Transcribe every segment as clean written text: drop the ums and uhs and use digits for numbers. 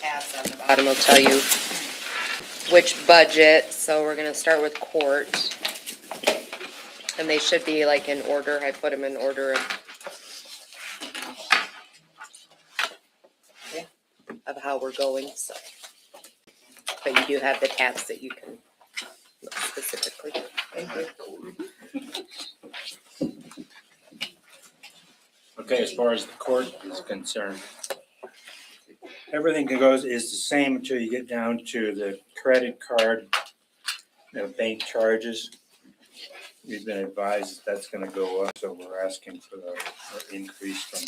tabs on the bottom will tell you which budget, so we're gonna start with court. And they should be like in order, I put them in order of how we're going, so. But you do have the tabs that you can look specifically. Thank you. Okay, as far as the court is concerned, everything that goes is the same until you get down to the credit card, bank charges. We've been advised that that's gonna go up, so we're asking for the increase from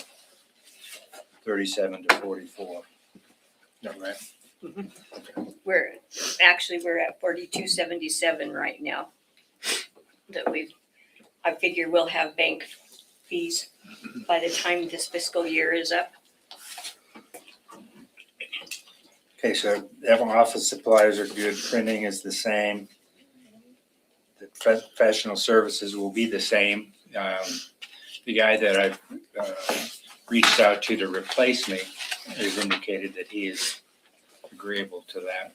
37 to 44. Is that right? We're at 42.77 right now. I figure we'll have bank fees by the time this fiscal year is up. Okay, so everyone, office supplies are good, printing is the same. The professional services will be the same. The guy that I've reached out to replace me has indicated that he is agreeable to that.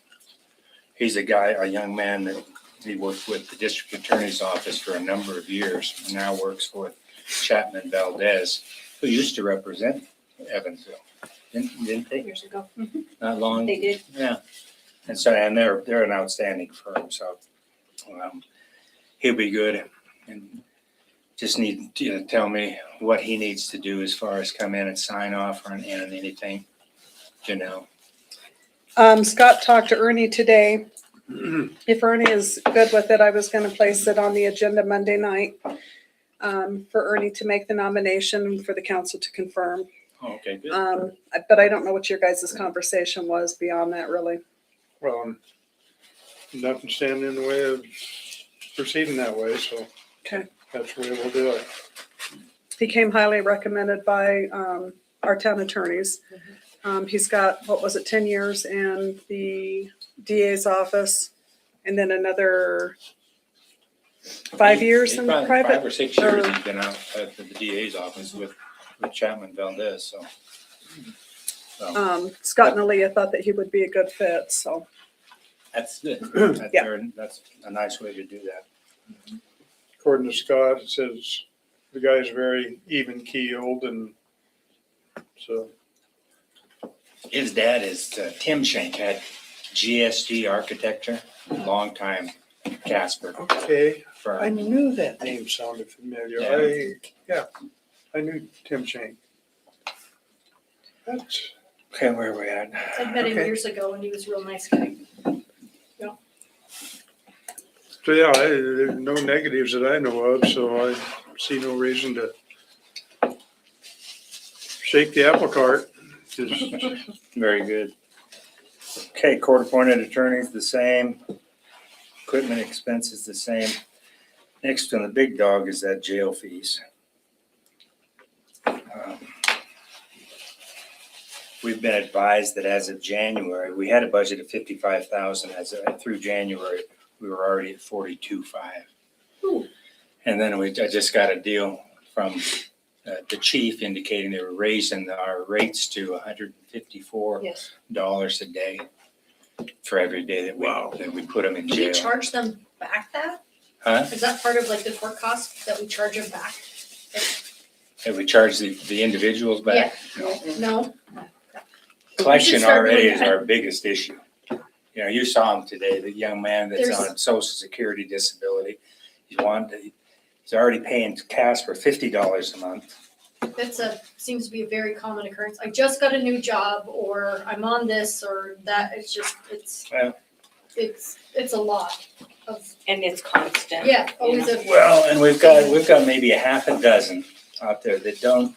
He's a young man that he worked with the district attorney's office for a number of years, and now works for Chapman Valdez, who used to represent Evansville, didn't they? Years ago. Not long. They did. Yeah. And so, and they're an outstanding firm, so he'll be good. And just need to tell me what he needs to do as far as come in and sign off on anything, Scott talked to Ernie today. If Ernie is good with it, I was gonna place it on the agenda Monday night for Ernie to make the nomination for the council to confirm. Okay, good. But I don't know what your guys' conversation was beyond that, really. Well, nothing standing in the way of proceeding that way, so. Okay. That's the way we'll do it. He came highly recommended by our town attorneys. He's got, 10 years in the DA's office, and then another 5 years in Probably private. 5 or 6 years he's been out at the DA's office with Chapman Valdez, so. Scott and Aaliyah thought that he would be a good fit, so. That's good. Yeah. That's a nice way to do that. According to Scott, it says the guy's very even keeled, and so. His dad is Tim Shank, had GSG Architecture, long time Casper Okay, I firm. knew that name sounded familiar. I knew Tim Shank. That's, Okay, where are we at? I met him Okay. years ago and he was a real nice guy. so yeah, there's no negatives that I know of, so I see no reason to shake the apple cart. Just Very good. Okay, court appointed attorneys, the same. Equipment expenses, the same. Next on the big dog is that jail fees. We've been advised that as of January, we had a budget of 55,000. Through January, we were already at 42.5. Ooh. And then I just got a deal from the chief indicating they were raising our rates to $154 Yes. a day for every day that we put them in Do we jail. charge them back that? Huh? Is that part of like the court cost that we charge them back? Have we charged the individuals back? No? Collection start already doing is that. our biggest issue. You saw him today, the young man that's There's- on social security disability. He's already paying Casper $50 a month. Seems to be a very common occurrence. I just got a new job or I'm on this or that. Well- it's a lot of, And it's constant. yeah, always a. Well, and we've got maybe a half a dozen out there that don't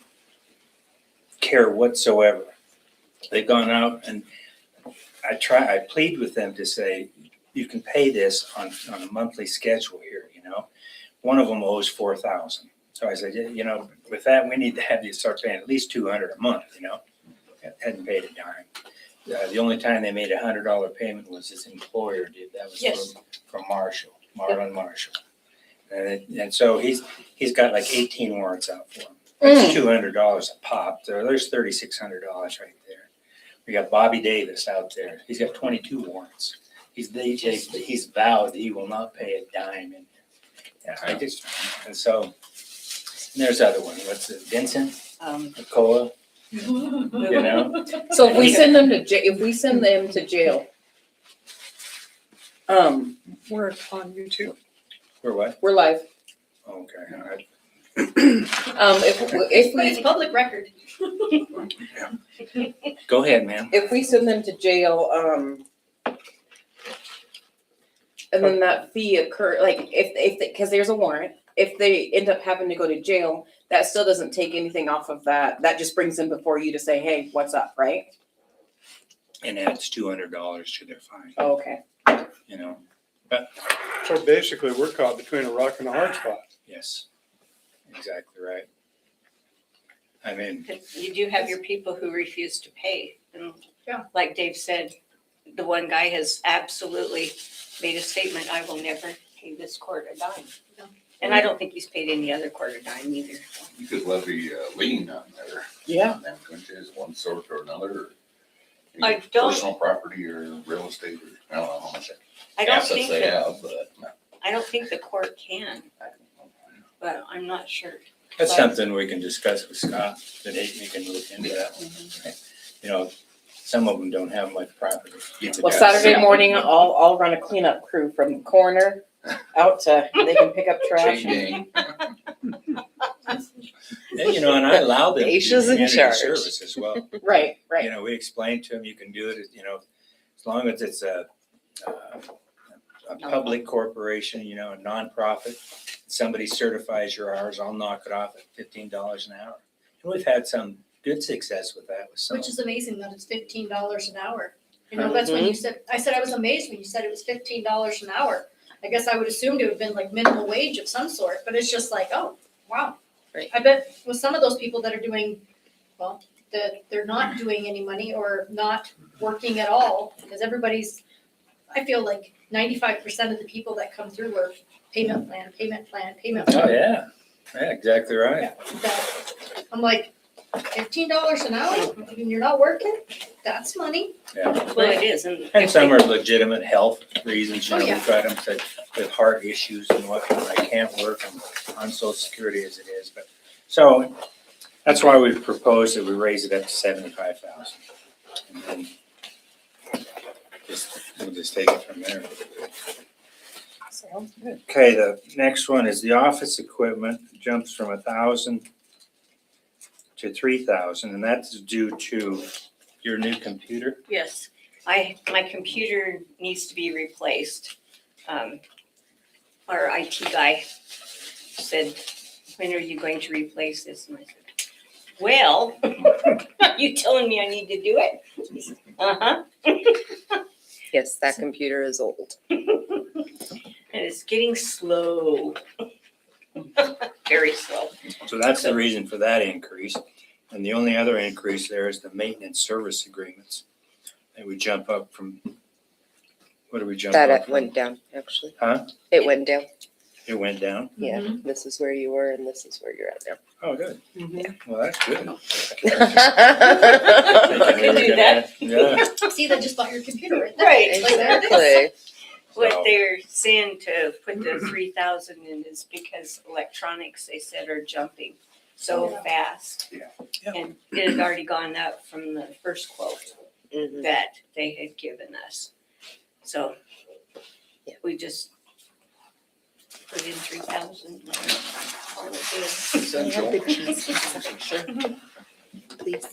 care whatsoever. They've gone out and I plead with them to say, you can pay this on a monthly schedule here, One of them owes 4,000. So I said, with that, we need to have you start paying at least 200 a month, Hadn't paid a dime. The only time they made $100 payment was his employer did. That was Yes. from Marlon Marshall. And so he's got like 18 warrants out for him. That's $200 a pop. There's $3,600 right there. We got Bobby Davis out there. He's got 22 warrants. He's vowed that he will not pay a dime. And so, and there's other one. What's it? Vincent Nicola, you know? So if we send them to jail, We're on YouTube. Or what? we're live. Okay, all right. If But it's public record. Go ahead, ma'am. we send them to jail, and then that fee occur, like if because there's a warrant, if they end up having to go to jail, that still doesn't take anything off of that. That just brings them before you to say, hey, what's up, right? And adds $200 to their fine, Oh, okay. you know? So basically, we're caught between a rock and a hard spot. Yes, exactly right. I mean, You do have your people who refuse to pay. And Yeah. like Dave said, the one guy has absolutely made a statement, I will never pay this court a dime. Yeah. And I don't think he's paid any other court a dime either. You could levy a lien on there. Yeah. On them, couldn't you, as one sort or another? Or I don't- Personal property or real estate, or I don't know how much I don't assets think they that, have, but. I don't think the court can, but I'm not sure. that's something we can discuss with Scott, that he can look into that. You know, some of them don't have much property. Well, Saturday morning, I'll run a cleanup crew from the corner out to, they can pick up trash. Chain gang. And, you know, and I allow them to do Aisha's in community charge. service as well. Right, You right. know, we explain to them, you can do it, you know, as long as it's a public corporation, you know, a nonprofit. Somebody certifies your hours, I'll knock it off at $15 an hour. And we've had some good success with that with some. Which is amazing that it's $15 an hour. You know, that's when you said, I said I was amazed when you said it was $15 an hour. I guess I would assume it would have been like minimum wage of some sort, but it's just like, oh, wow. Right. I bet with some of those people that are doing, well, that they're not doing any money or not working at all, because everybody's, I feel like 95% of the people that come through are payment plan, payment plan, payment plan. Oh, yeah, yeah, exactly right. That- I'm like, $15 an hour, and you're not working? That's money. Well, it is, and. And some are legitimate health reasons, you Oh, know, yeah. we've got them that with heart issues and whatnot, I can't work and on social security as it is, but, so, that's why we proposed that we raise it up to 75,000. And then we'll just take it from there. Sounds good. Okay, the next one is the office equipment jumps from 1,000 to 3,000, and that's due to your new computer. Yes, my computer needs to be replaced. Our IT guy said, when are you going to replace this? And I said, well, are you telling me I need to do it? He said, uh-huh. Yes, that computer is old. And it's getting slow. Very slow. So that's the reason for that increase. And the only other increase there is the maintenance service agreements. And we jump up from, what do we jump up That from? went down, actually. Huh? It went down. It went down? Yeah, this is where you were and this is where you're at now. Oh, good. Mhm. Well, that's good. Can do that. Yeah. See, they just bought your computer right there. Right. Like, there it is. Exactly. What So- they're saying to put the 3,000 in is because electronics, they said, are jumping so Yeah. fast. Yeah. Yeah. And it had already gone up from the first quote Mhm. that they had given us. So Yeah. we just put in 3,000. Essential. Please.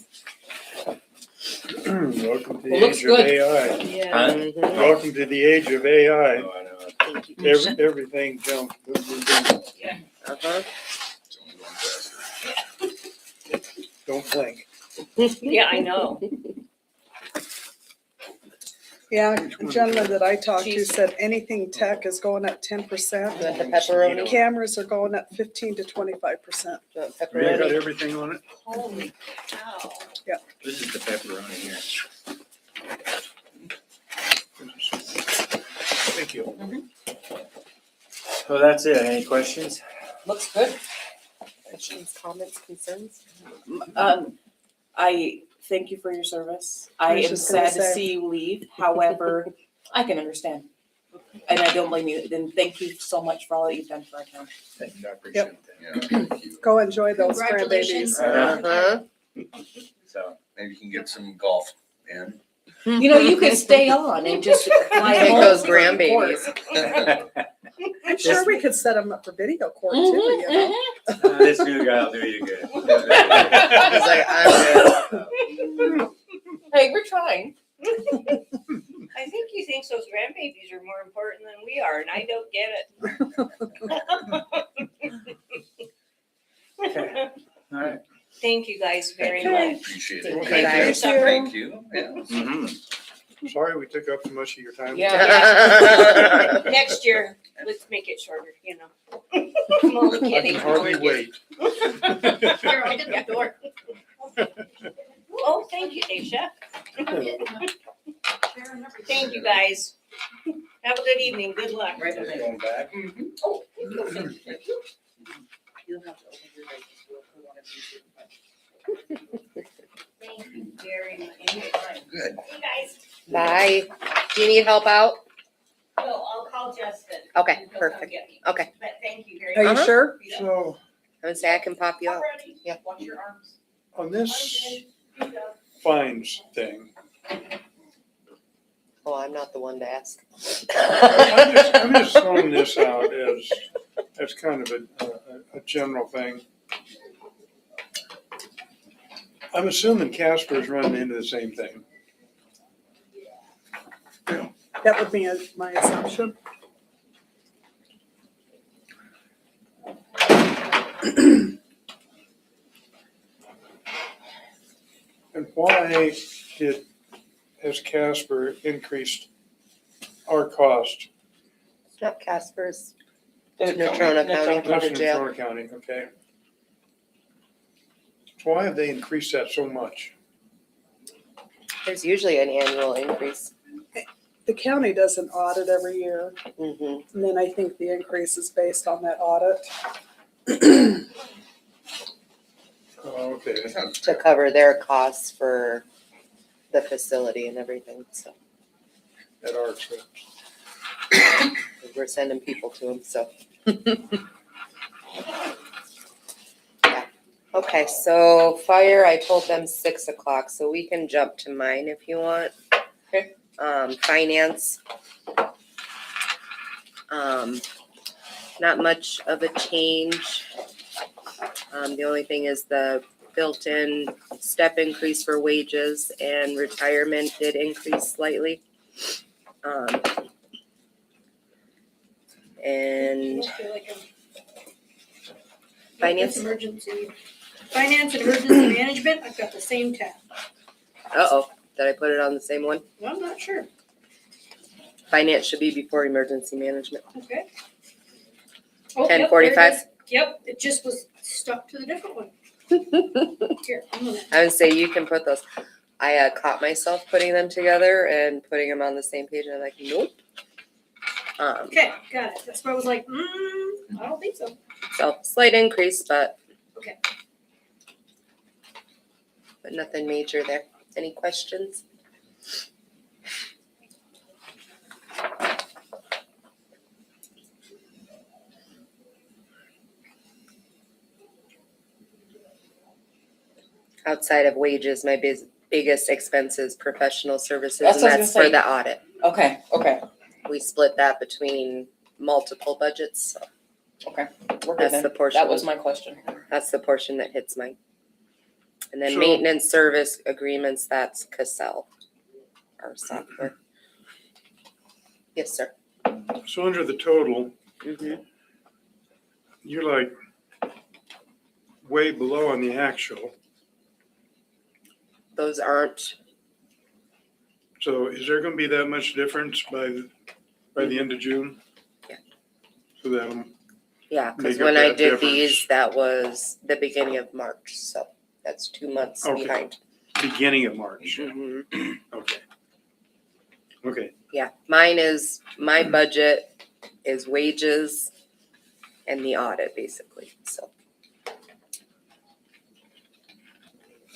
Welcome to Well, the looks age of good. AI. Yeah. Huh? Mhm. Welcome to the age of AI. Oh, I know. Thank you. Everything jumps. Uh-huh. It's only going faster. Don't blink. Yeah, I know. Yeah, a gentleman that I talked to Jeez. said anything tech is going up 10%. You want the pepperoni? Cameras are going up 15 to 25%. You want They got pepperoni? everything on it. Holy cow. This is the pepperoni here. Thank you. So that's it. Any questions? Looks good. Questions, comments, concerns? I thank you for your service. I I was am just gonna sad to say. see you leave. However, I can understand. And I don't blame you. Then thank you so much for all that you've done for our town. Thank you, I appreciate that. Yeah, thank you. Go enjoy those Congratulations. grandbabies. Uh-huh. So, Maybe you can get some golf in. You know, you could stay on and just fly Take home those for court. grandbabies. I'm sure we could set them up for video court too, you know? this new guy will do you good. He's like, I'm good. Hey, we're trying. I think he thinks those grandbabies are more important than we are, and I don't get it. Okay. All right. Thank you guys very Okay. much. Appreciate Thank it. you, Thank guys. you. Thank you. Yeah. Mhm. Sorry we took up too much of your time. Yeah. Next year, let's make it shorter, you know. I'm only I kidding. can hardly I'm only kidding. wait. Here, I'll get the door. Oh, thank you, Daisha. I'm getting, chair and everything. Thank you, guys. Have a good evening. Good luck. Right away. Going back. Oh, thank you. Thank you. You'll have to open your register for one of these. Thank you very much. Good. Hey, guys. Bye. Do you need help out? No, I'll call Justin. Okay, He'll come perfect. get me. Okay. But thank you very Are much. you sure? So I would say I can pop you out. Alrighty. Yeah. Watch your arms. on this fines thing, Oh, I'm not the one to ask. I'm just throwing this out as kind of a general thing. I'm assuming Casper's running into the same thing. That would be my assumption. And why has Casper increased our cost? It's not Casper's. It's Natrona County, That's the in jail. Natrona County, okay. So why have they increased that so much? There's usually an annual increase. The county does an audit every year, Mm-hmm. and then I think the increase is based on that audit. Oh, okay. That sounds To cover their costs for the facility and everything, so At our expense. we're sending people to them, so. Yeah. Okay, so fire, I told them 6:00, so we can jump to mine if you want. Okay. Finance. Not much of a change. The only thing is the built-in step increase for wages and retirement did increase slightly. And I feel like finance, Finance and emergency management, I've got the same tab. uh-oh, did I put it on the same one? Well, I'm not sure. Finance should be before emergency management. Okay. Oh, yep, there it 10:45. is. Yep, it just was stuck to the different one. Here, I'm gonna, I would say you can put those. I caught myself putting them together and putting them on the same page, and I'm like, nope. okay, got it. That's why I was like, I don't think so. So slight increase, but. Okay. But nothing major there. Any questions? Outside of wages, my biggest expense is professional services, That's and what I was that's gonna for say. the audit. Okay, okay, We split that between multiple budgets, so okay. We're good that's then. the portion. That was my question. That's the portion that hits mine. And then So- maintenance service agreements, that's Cassell, our software. Yes, sir. So under the total, Mm-hmm. you're like way below on the actual. Those aren't, So is there gonna be that much difference by the end of June? Yeah. So that'll, yeah, because Make up when I that did difference. these, that was the beginning of March, so that's 2 months Okay. behind. beginning of March, Mhm. okay. Okay, Yeah, my budget is wages and the audit, basically, so.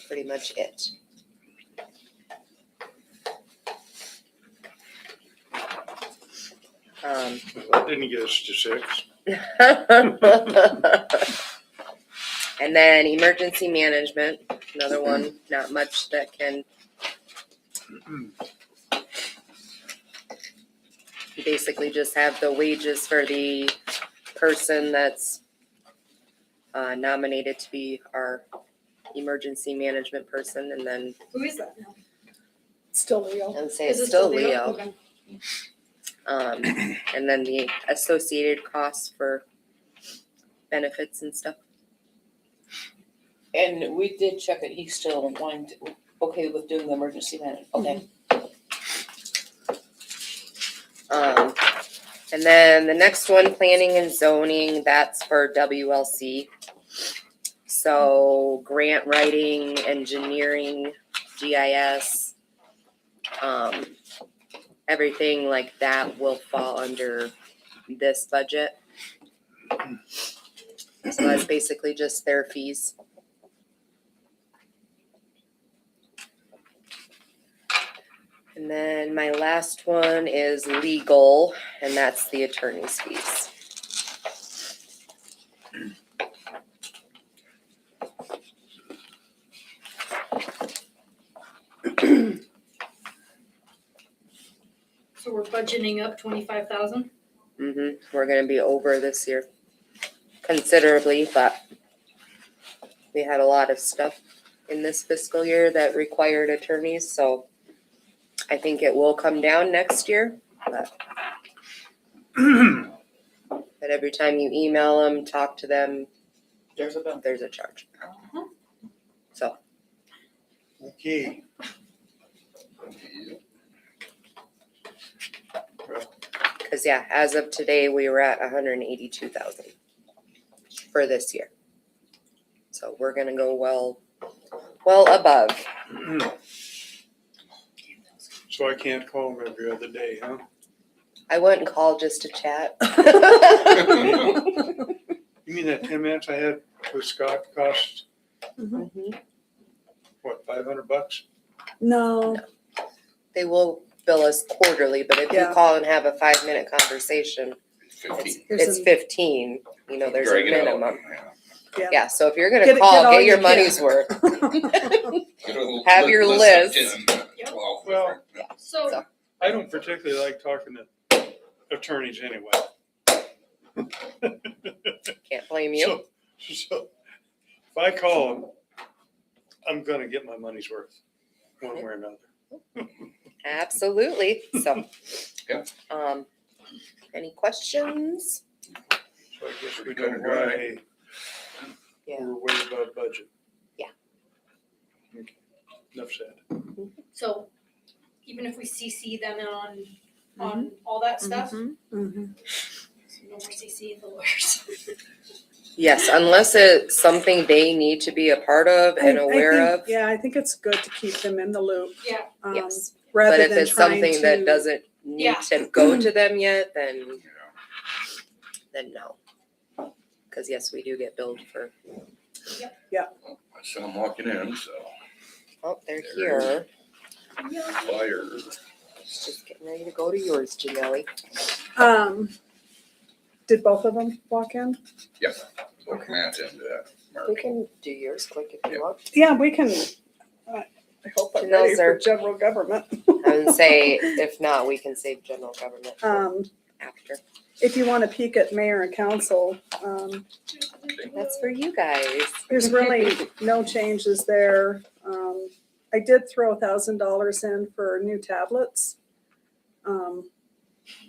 pretty much it. That didn't get us to 6. And then emergency management, another one, not much that can. You basically just have the wages for the person that's nominated to be our emergency management person, and then Who is that now? Still Leo. I would say Is it's it still Leo. Okay. And then the associated costs for benefits and stuff. And we did check it, he's still wanting to, okay with doing the emergency management, okay. And then the next one, planning and zoning, that's for WLC. So grant writing, engineering, GIS, everything like that will fall under this budget. So that's basically just their fees. And then my last one is legal, and that's the attorney's fees. So we're budgeting up 25,000? We're gonna be over this year considerably, but we had a lot of stuff in this fiscal year that required attorneys, so I think it will come down next year, but every time you email them, talk to them, There's a bill. there's a charge. So, Okay. cause yeah, as of today, we were at 182,000 for this year. So we're gonna go well above. So I can't call them every other day, huh? I wouldn't call just to chat. You mean that 10 minutes I had with Scott cost, Mhm. what, $500? No, They will bill us quarterly, but if you Yeah. call and have a 5-minute conversation, 15. Here's it's some- 15, there's a Drag it out, minimum. yeah. Yeah, so if you're gonna Get all call, get you your can. money's worth. Get a Have your list list. of 10, Yep. 12 Well, different- So, I don't particularly like talking to attorneys anyway. Can't blame you. So if I call them, I'm gonna get my money's worth, one way or another. Absolutely, so. Yeah. Any questions? So I guess we Pretty know cut and dry. why Yeah. we're way above budget. Yeah. Okay. Enough said. so even if we CC them on all that stuff, Mhm. no more CC the lawyers. Yes, unless it's something they need to be a part of and I aware think- of, Yeah, I think it's good to keep them in the loop. Yeah. yes. Rather But if than it's trying something that to- doesn't need Yeah. to go to them yet, then no. Cause yes, we do get billed for, I saw them walking in, so oh, they're There here. fire. Just getting ready to go to yours, Janelle. Did both of them walk in? Look Matt into that. Mark. We can do yours quick if you want. Yeah, we can, I hope I'm ready Those for are- general government. I would say, if not, we can save general government for after. If you want to peek at mayor and council, That's for you guys. there's really no changes there. I did throw $1,000 in for new tablets.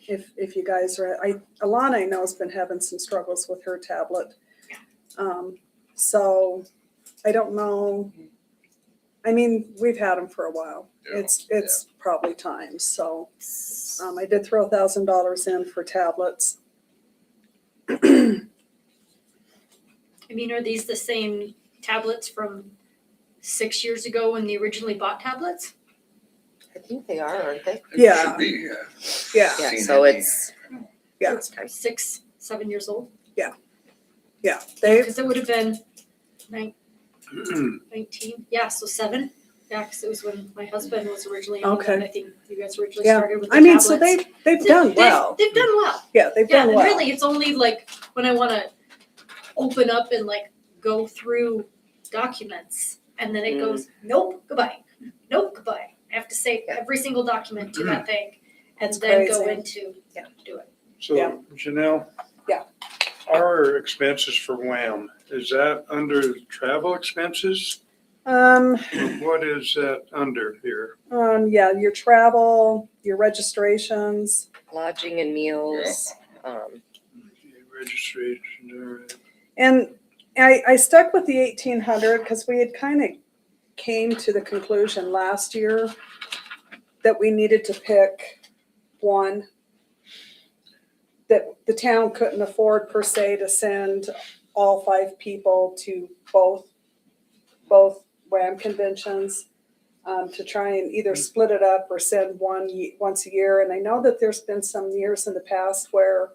If you guys are, Alana I know has been having some struggles with her tablet. So I don't know. I mean, we've had them for a while. Yeah, It's probably time. So I did throw $1,000 in for tablets. I mean, are these the same tablets from 6 years ago when they originally bought tablets? I think they are, aren't they? It Yeah. Should be, Yeah, Yeah, Seen so any- it's. Yeah. it's time. 6, 7 years old? yeah. They, Because it would have been 19, yeah, so 7. Yeah, because it was when my husband was originally on Okay. that. I think you guys originally Yeah, started with the I mean, so tablets. they've done well. They've done well. Yeah, they've Yeah, done and well. really, it's only like when I want to open up and like go through documents, and then it goes, nope, goodbye, nope, goodbye. I have to save every single document to that thing, and It's then go crazy. into do it. So Yeah. Janelle? Yeah. Our expenses for WAM, is that under travel expenses? What is that under here? Yeah, your travel, your registrations, Lodging and meals, Registration, all right. and I stuck with the 1,800 because we had kind of came to the conclusion last year that we needed to pick one that the town couldn't afford per se to send all 5 people to both WAM conventions, to try and either split it up or send one once a year. And I know that there's been some years in the past where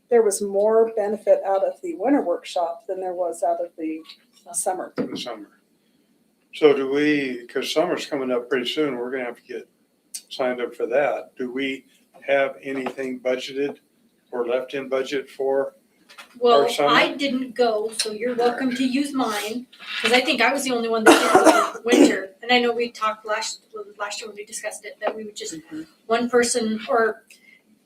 there was more benefit out of the winter workshop than there was out of the summer. In the summer. So do we, because summer's coming up pretty soon, we're gonna have to get signed up for that. Do we have anything budgeted or left in budget for? Well, Or summer? I didn't go, so you're welcome to use mine, because I think I was the only one that didn't go in winter. And I know we talked last year when we discussed it, that we would just, one person, or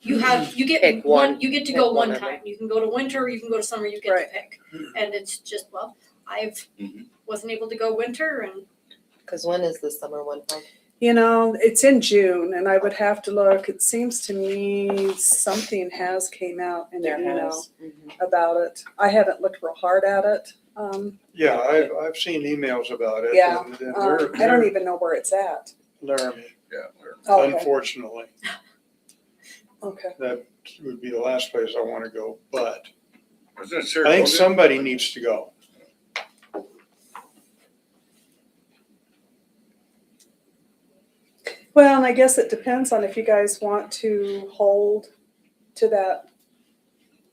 you get Pick one, one. you get to Pick go one one of them. time. You can go to winter, you can go to summer, you get Right. to pick. And it's just, well, I've Mhm. wasn't able to go winter, and because when is the summer one from? You know, it's in June and I would have to look. It seems to me something has came out in the There email has. about it. I haven't looked real hard at it. Yeah, I've seen emails about it. Yeah, and I don't even know where it's at. Laramie, Yeah, we're- Okay, unfortunately. okay. That would be the last place I want to go, but Wasn't it I think Saratoga? somebody needs to go. Well, and I guess it depends on if you guys want to hold to that,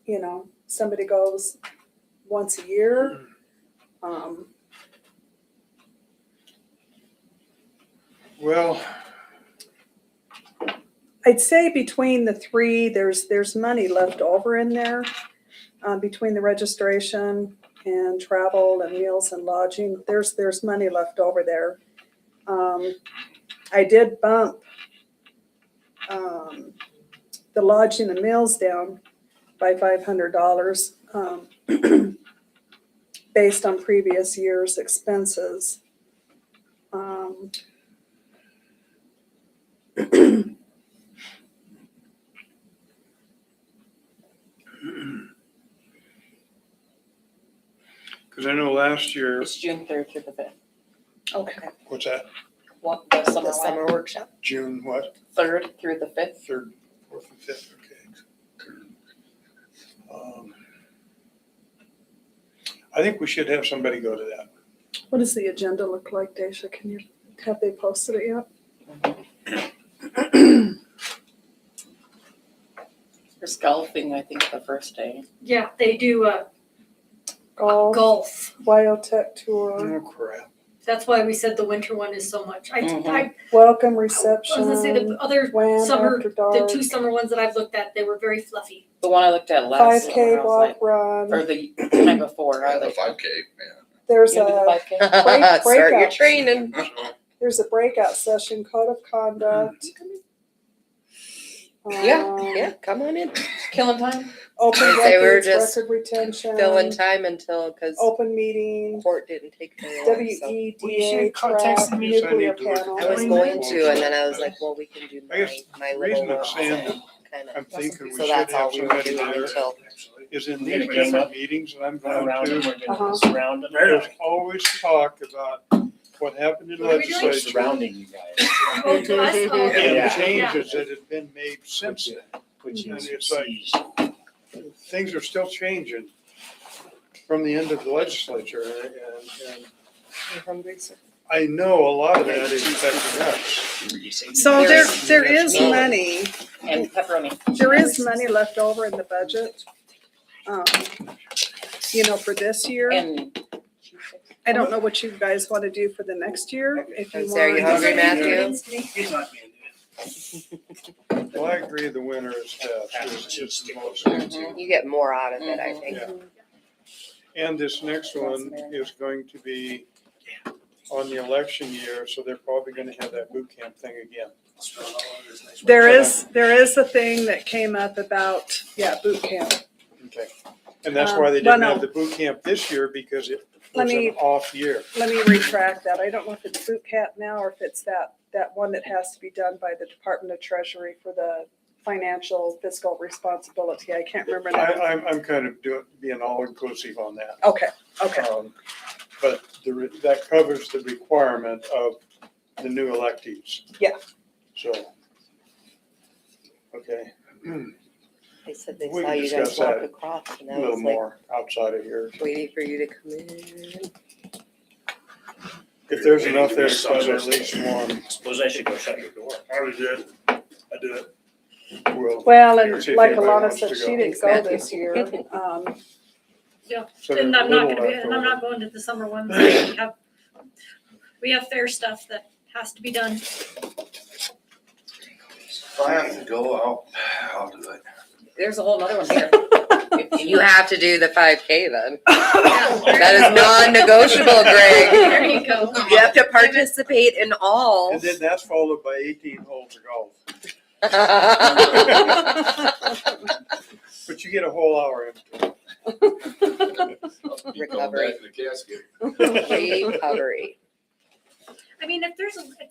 you know, somebody goes once a year. Well, I'd say between the 3, there's money left over in there, between the registration and travel and meals and lodging. There's money left over there. I did bump the lodging and meals down by $500, based on previous year's expenses. because I know last year, It's June 3rd through the 5th. Okay. what's that, What, the summer The summer one? workshop. June what, 3rd through the 5th. 3rd, 4th, and 5th, okay. I think we should have somebody go to that. What does the agenda look like, Daisha? Have they posted it yet? There's golfing, I think, the first day. yeah, they do Golf, golf. biotech tour, Oh crap. That's why we said the winter one is so much. I welcome was reception, gonna say the other WAM summer, after the dark, 2 summer ones that I've looked at, they were very fluffy. The one I looked at last 5K summer, I was walk like, run. or the night before, I Yeah, was the like, 5K, yeah. There's you do the a 5K? Start your breakout. training. breakout session, code of conduct. Yeah, come on in. Killing time? Open They were records, just record retention. Filling time until, because Open meeting, court didn't take very long, so. WEDA Well, you track, should text me. nuclear I need to look at panel. I was going to, and then I was like, well, we can do I guess my the little reason I'm one, saying that kind I'm of. thinking we So should that's have all we were somebody doing there until, is in Need these to get different meetings that I'm going around to. them, we're Uh-huh. gonna surround them. There's always talk about what happened in What are we doing? legislature Surrounding you guys, Oh, to us? Oh, and okay. Yeah. the changes that have been made since then. which And is it's like- seized. Things are still changing from the end of the legislature and you hungry, sir? I know a lot of that is affecting us. So There's- there is there's- money, And pepperoni. there is money left over in the budget, you know, for this year. And I don't know what you guys want to do for the next year, if you So are you want. hungry, Matthew? He's not being good. Well, I agree the winter is best. It's just the most. You get more out of it, I think. Yeah. And this next one is going to be on the election year, so they're probably gonna have that boot camp thing again. There is a thing that came up about, boot camp. Okay. And that's why they Well, didn't have no. the boot camp this year, because it Let was me- an off year. Let me retract that. I don't know if it's boot camp now or if it's that one that has to be done by the Department of Treasury for the financial fiscal responsibility. I can't remember now. I'm kind of being all inclusive on that. Okay. But that covers the requirement of the new electees. Yeah. So, okay, They said they We saw can you guys discuss walk that across and a I little was like more outside of here. waiting for you to come in. If there's enough there to cover at least one, Suppose I should go shut your door. I already did. I did it. we'll. Well, and See if like anybody Alana wants said, to she go. didn't go this year. So And there's I'm a not little gonna be, left and I'm over. not going to the summer ones. We have fair stuff that has to be done. If I have to go, I'll do it. There's a whole nother one here. You have to do the 5K then. That is non-negotiable, Greg. There you go. You have to participate in all. And then that's followed by 18 holes of golf. But you get a whole hour into it. Recovery. the casket. Recovery. I mean, if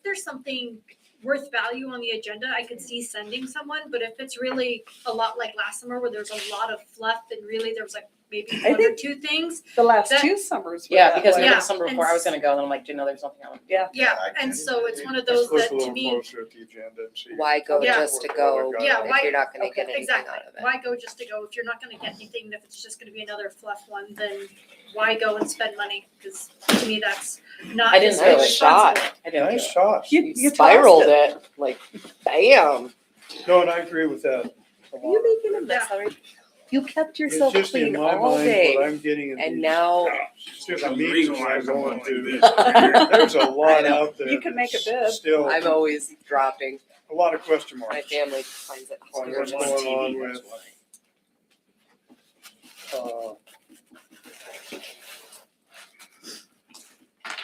there's something worth value on the agenda, I could see sending someone, but if it's really a lot like last summer where there's a lot of fluff and really there was like maybe I one or think- two things. The last That- two summers were Yeah, that because way. even Yeah, the summer and before I was gonna go, and I'm like, you know, there's something on. Yeah, I and can- so it's one of Let's those look that a to little me, closer at the agenda and see. Why go Yeah. just to go Yeah, if why- you're not gonna okay, get anything exactly. out of it? Why go just to go? If you're not gonna get anything, if it's just gonna be another fluff one, then why go and spend money? Because to me, that's not. I didn't fiscally do it. Shot. I didn't do Nice it. toss. You tossed spiraled it. it. Like, bam. No, and I agree with that. Are you making a mess already? You kept It's yourself just in clean my all mind day. what I'm getting in And these now different meetings I'm going to. to. There's a lot out there. You can make a that's bid. Still, I'm always dropping. a lot of question My marks. family finds it On what's hilarious. going on with,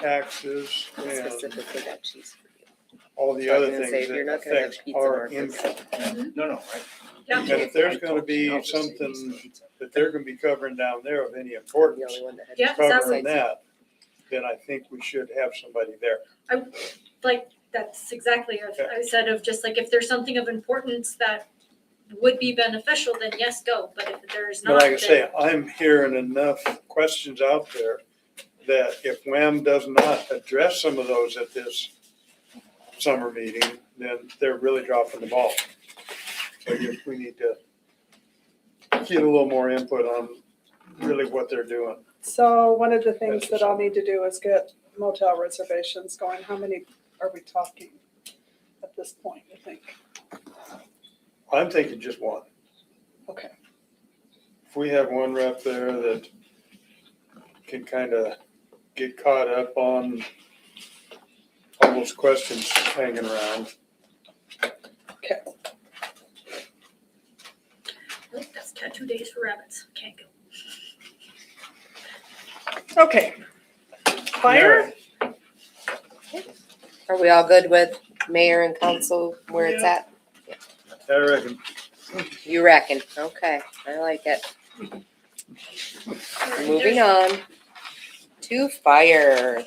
taxes I and specifically got cheese for you. all the So I was other gonna say, things if you're that not gonna have affect pizza our markets. income. No, right? Yeah. And if there's gonna be something that they're gonna be covering down there of any importance, The only one that had Yeah, covering exactly. that, then I think we should have somebody there. Like, that's exactly, I said of just like, if there's something of importance that would be beneficial, then yes, go, but if there's But not, like I then. say, I'm hearing enough questions out there that if WHAM does not address some of those at this summer meeting, then they're really dropping the ball. So I guess we need to get a little more input on really what they're doing. So one of the things that I'll need to do is get motel reservations going. How many are we talking at this point, you think? I'm thinking just one. Okay. If we have one rep there that can kind of get caught up on all those questions hanging around. Nope, that's tattoo days for rabbits, can't go. Okay. Fire? Are we all good with mayor and council where it's at? I reckon. You reckon? Okay, I like it. Moving on to fire.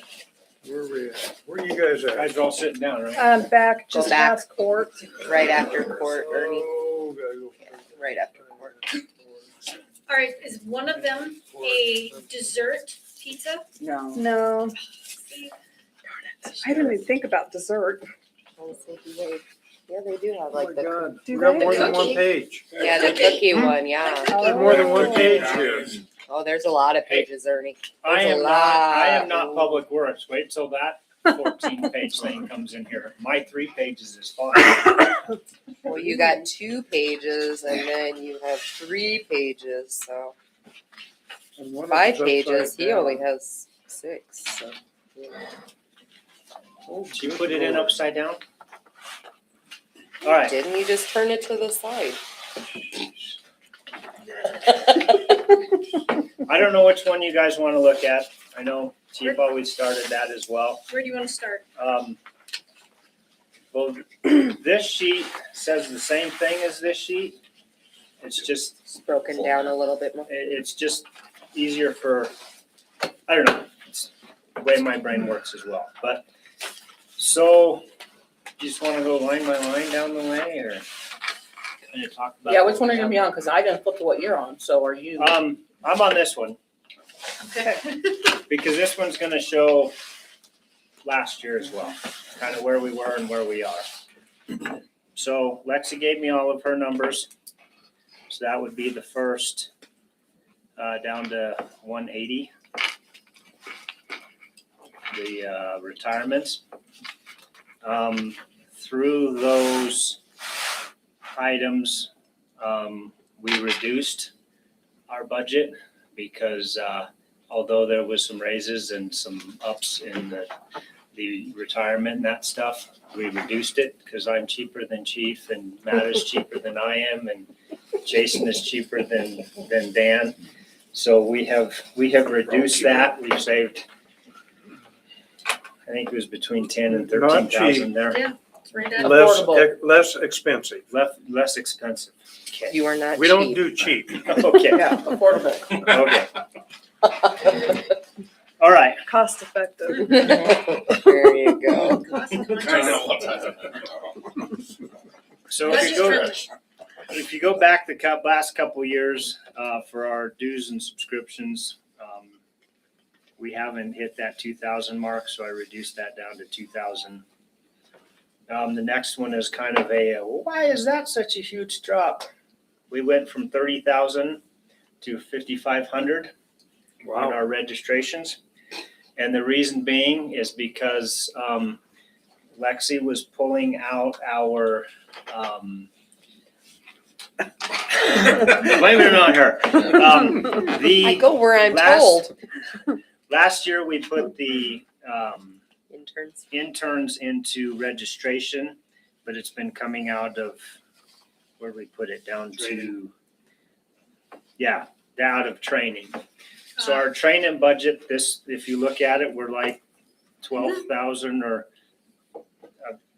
Where are we at? Where you guys at? Guys are all sitting down, right? Back, Go just back. past court. Right after court, Ernie. Oh, gotta go. Yeah, right after court. All right, is one of them a dessert pizza? No. No, I didn't even think about dessert. Yeah, they do have Oh like my the, God, Do we got they? more than one Cookie. page. yeah, the cookie one, yeah. There's more than one page here. Oh, there's a lot of pages, Ernie. I There's a am not lot. Public Works. Wait till that 14-page thing comes in here. My 3 pages is fine. Well, you got 2 pages and then you have 3 pages, so And one of 5 them's pages. upside He only down. has 6, so. yeah. Oh, Did you good put it in lord. upside down? All right. Didn't you just turn it to the side? I don't know which one you guys want to look at. I know Chief always started that as well. Where do you wanna start? Well, this sheet says the same thing as this sheet. It's just, It's broken down a little bit more. it's just easier for, I don't know, it's the way my brain works as well. But, so, you just want to go line by line down the way, or kind of talk about? Yeah, which one are you gonna be on? Cause I didn't flip to what you're on, so are you? I'm on this one, Okay. because this one's gonna show last year as well, kind of where we were and where we are. So Lexi gave me all of her numbers. So that would be the first, down to 180. The retirements. Through those items, we reduced our budget because although there was some raises and some ups in the retirement and that stuff, we reduced it because I'm cheaper than Chief and Matt is cheaper than I am and Jason is cheaper than Dan. So we have reduced that. We've saved, I think it was between 10 and Not 13,000 there. It's right at- Less expensive. Less expensive. Okay. You are not We don't cheap. do cheap. Okay. Yeah, affordable. Okay. All right. Cost effective. There you go. I know. So Budget if you go back the last couple of years, for our dues and subscriptions, we haven't hit that 2,000 mark, so I reduced that down to 2,000. The next one is kind of why is that such a huge drop? We went from 30,000 to 5,500 on our registrations. And the reason being is because, Lexi was pulling out our, blame it on her. I go where I'm last- told. Last year, we put the Interns. interns into registration, but it's been coming out of, where did we put it, down to, yeah, out of training. So our training budget, if you look at it, we're like 12,000 or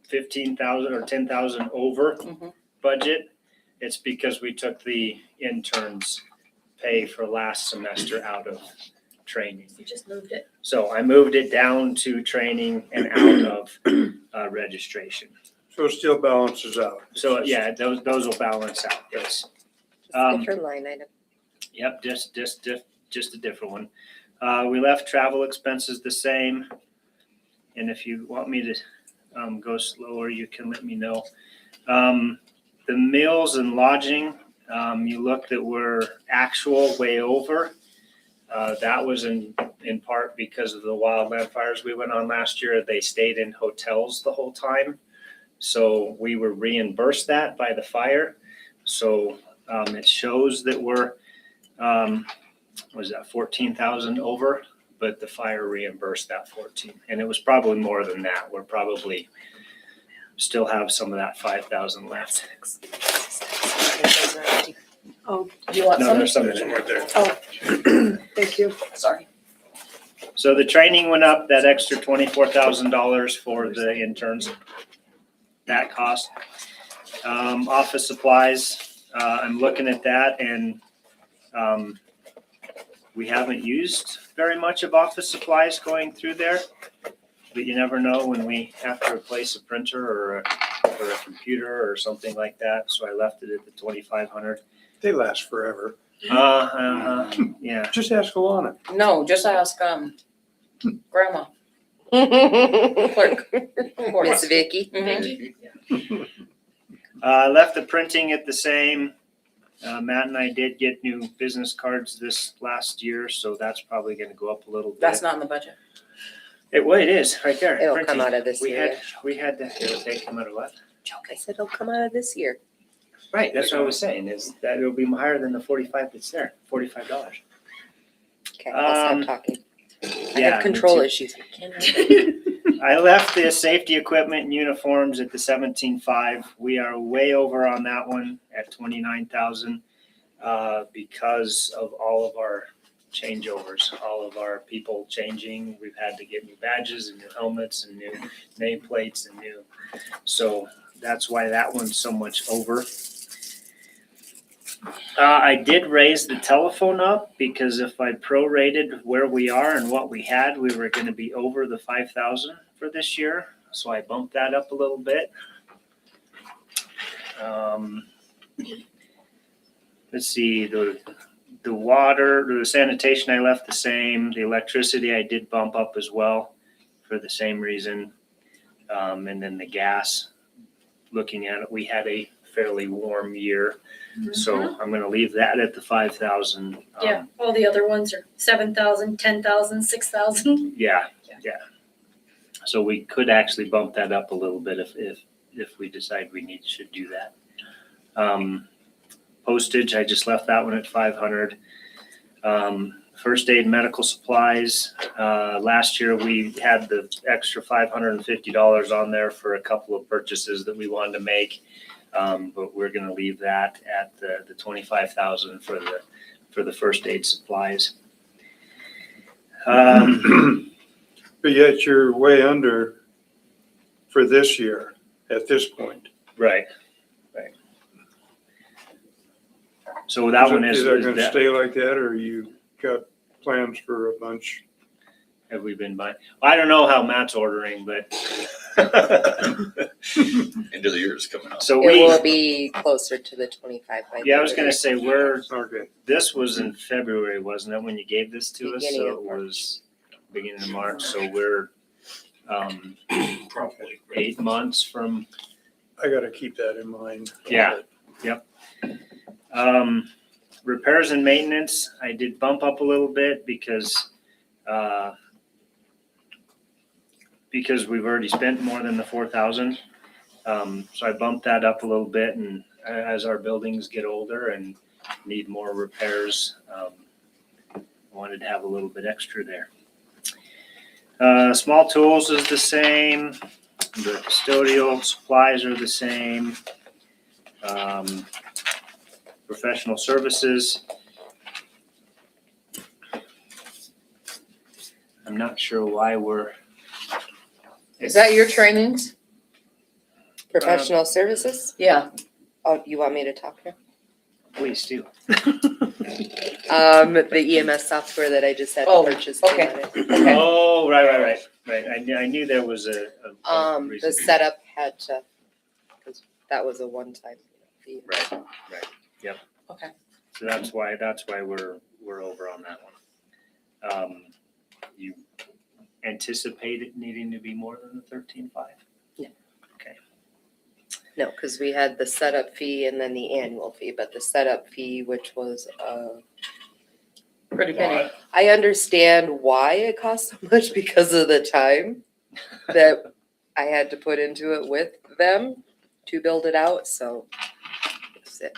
15,000 or 10,000 over Mhm. budget. It's because we took the interns' pay for last semester out of training. You just moved it. So I moved it down to training and out of registration. So it still balances out. So yeah, those will balance out, yes. Different line item. Yep, just a different one. We left travel expenses the same. And if you want me to go slower, you can let me know. The meals and lodging, you looked at were actual way over. That was in part because of the wildland fires we went on last year. They stayed in hotels the whole time. So we were reimbursed that by the fire. So it shows that we're, was that 14,000 over? But the fire reimbursed that 14. And it was probably more than that. We're probably still have some of that 5,000 left. Oh, You want No, some? there's some. Right there. thank you. Sorry. So the training went up that extra $24,000 for the interns. That cost. Office supplies, I'm looking at that and we haven't used very much of office supplies going through there. But you never know when we have to replace a printer or a computer or something like that. So I left it at the 2,500. They last forever. Yeah. Just ask Alana. No, just ask, grandma, Miss clerk. Vicky. Mhm. I left the printing at the same. Matt and I did get new business cards this last year, so that's probably gonna go up a little bit. That's not in the budget. It is, right there. It'll printing. come out of this We year. had to, they come out of what? I said it'll come out of this year. Right, that's what I was saying, is that it'll be higher than the 45 that's there, $45. Okay, I'll Um, stop talking. I Yeah, have me control too. issues. I can't help it. I left the safety equipment and uniforms at the 17.5. We are way over on that one at 29,000 because of all of our changeovers, all of our people changing. We've had to get new badges and new helmets and new nameplates and new. So that's why that one's so much over. I did raise the telephone up because if I prorated where we are and what we had, we were gonna be over the 5,000 for this year. So I bumped that up a little bit. Let's see, the water, the sanitation I left the same. The electricity I did bump up as well for the same reason. And then the gas, looking at it, we had a fairly warm year. So I'm gonna leave that at the 5,000. Yeah, all the other ones are 7,000, 10,000, 6,000. Yeah. So we could actually bump that up a little bit if we decide should do that. Postage, I just left that one at 500. First aid medical supplies, last year we had the extra $550 on there for a couple of purchases that we wanted to make. But we're gonna leave that at the 25,000 for the first aid supplies. But yet you're way under for this year at this point. Right. So that one is, Is that gonna stay like that, or you got plans for a bunch? have we been buying? I don't know how Matt's ordering, but. End of the year is coming up. So It we, will be closer to the 25 by yeah, I was the gonna end. say, Okay. this was in February, wasn't it, when you gave this to us? Beginning So of it March. was beginning of March, so we're, Probably. 8 months from, I gotta keep that in mind. Yeah. repairs and maintenance. I did bump up a little bit because we've already spent more than the 4,000. So I bumped that up a little bit, and as our buildings get older and need more repairs, I wanted to have a little bit extra there. Small tools is the same. The custodial supplies are the same. Professional services. I'm not sure why we're. Is that your trainings? Professional services? Yeah. Oh, you want me to talk here? Please do. The EMS software that I just had to Oh, purchase. okay. today. Oh, right. I knew there was a The reason. setup had to, because that was a one-time fee. Right. Yep. Okay. So that's why we're over on that one. You anticipate it needing to be more than the 13.5? No, because we had the setup fee and then the annual fee, but the setup fee, which was, Pretty penny. I understand why it cost so much because of the time that I had to put into it with them to build it out, so it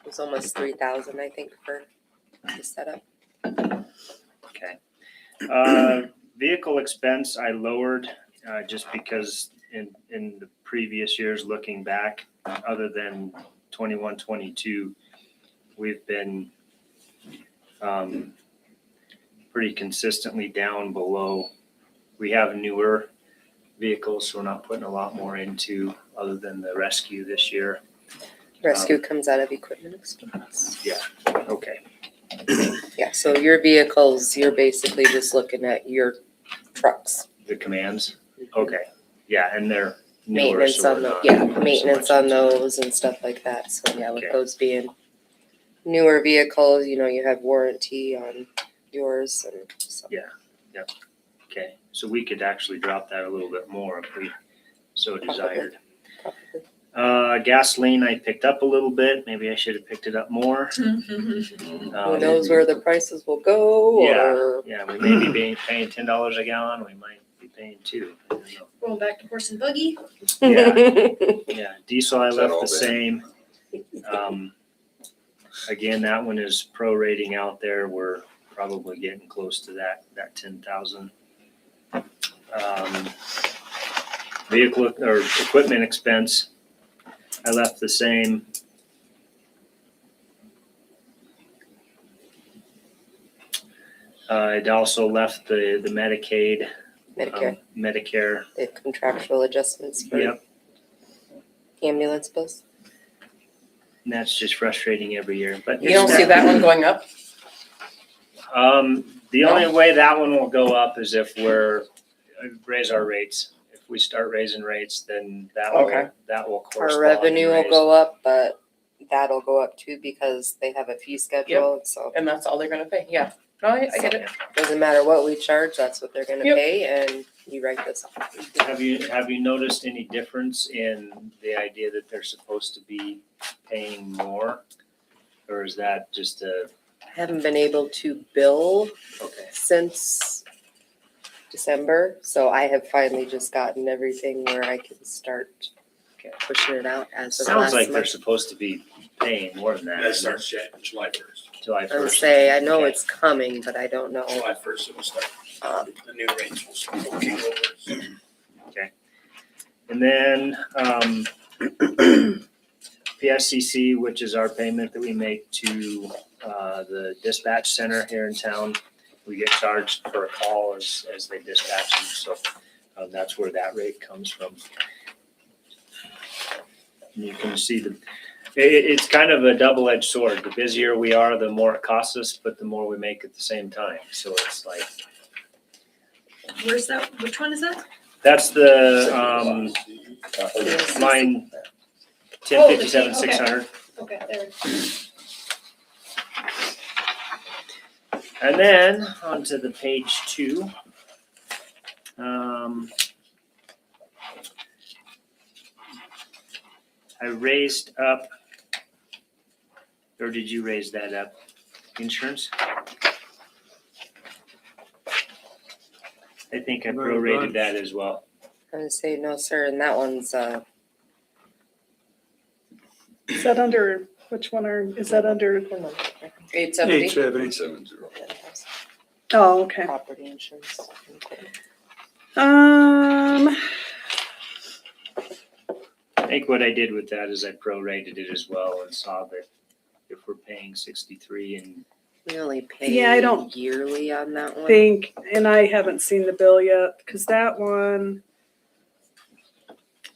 was almost 3,000, I think, for the setup. Okay. Vehicle expense I lowered just because in the previous years, looking back, other than 21, 22, we've been pretty consistently down below. We have newer vehicles, so we're not putting a lot more into other than the rescue this year. Rescue comes out of equipment expense. Okay. Yeah, so your vehicles, you're basically just looking at your trucks. The commands? Okay. Yeah, and they're newer, Maintenance so on we're the, not yeah, so maintenance much on into- those and stuff like that. So yeah, with Okay. those being newer vehicles, you know, you have warranty on yours and so. Okay, so we could actually drop that a little bit more if we so desired. Probably. Gasoline I picked up a little bit. Maybe I should have picked it up more. Who knows where the prices will go or, Yeah, we may be paying $10 a gallon. We might be paying $2. I don't know. Going back to horse and buggy. Yeah, diesel I Is that left all the bad? same. Again, that one is prorating out there. We're probably getting close to that 10,000. Vehicle or equipment expense, I left the same. It also left the Medicaid, Medicare, Medicare. the contractual adjustments for Yep, ambulance bills. and that's just frustrating every year, but. You don't see that one going up? The only way that one will go up is if raise our rates. If we start raising rates, then Okay. that will correspond. Our revenue will and go up, but that'll go up too because they have a fee schedule, so And that's all they're gonna pay, yeah. No, I get it. doesn't matter what we charge, that's what they're gonna Yep. pay, and you write this off. Have you noticed any difference in the idea that they're supposed to be paying more? Or is that just Haven't been able to bill okay? since December, so I have finally just gotten everything where I can start pushing it out as of Sounds last like they're month. supposed to be paying more than that. That starts July 1st. July I would 1st. say, I know Okay. it's coming, but I don't know. July 1st it will start. The new rates will start working over. And then, PSCC, which is our payment that we make to, the dispatch center here in town. We get charged for a call as they dispatch them, so, that's where that rate comes from. And you can see it's kind of a double-edged sword. The busier we are, the more it costs us, but the more we make at the same time. So it's like, Where's that, which one is that? that's the, line Oh, the 1057, fee, okay. 600. Okay, there. And then onto the page 2. I raised up, or did you raise that up? Insurance? I think I prorated that as well. I would say no, sir, and that one's, Is that under, which one is that under? 870? 870. Oh, okay. property insurance. I think what I did with that is I prorated it as well and saw that if we're paying 63 and We only Yeah, I pay don't yearly on that one. think, and I haven't seen the bill yet, because that one,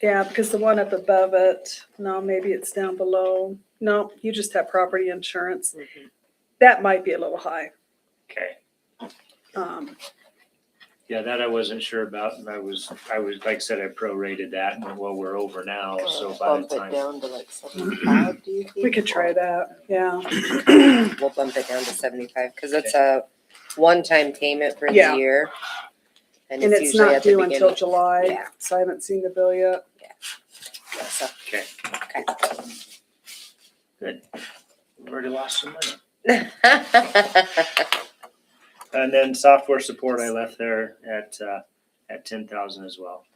yeah, because the one up above it, no, maybe it's down below. No, you just have property insurance. Mhm. That might be a little high. okay. Yeah, that I wasn't sure about, and I was, like I said, I prorated that, and well, we're over now, so by Bump the it time. down to like 75, do you think? We could try that, yeah. We'll bump it down to 75, because it's a one-time payment for the Yeah. year. And it's it's usually not at the due until beginning. July, Yeah. so I haven't seen the bill yet. So, Okay. okay. Good. We've already lost some money. And then software support, I left there at 10,000 as well.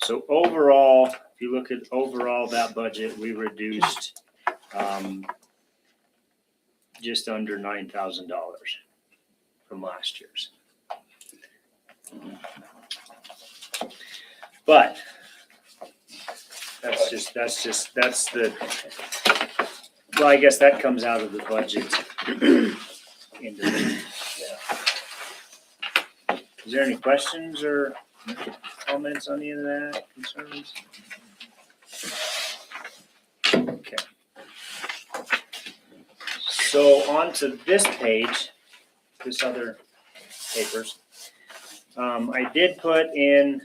So overall, if you look at overall that budget, we reduced, just under $9,000 from last year's. But that's the, well, I guess that comes out of the budget. Is there any questions or comments on any of that, concerns? Okay. So on to this page, this other papers. I did put in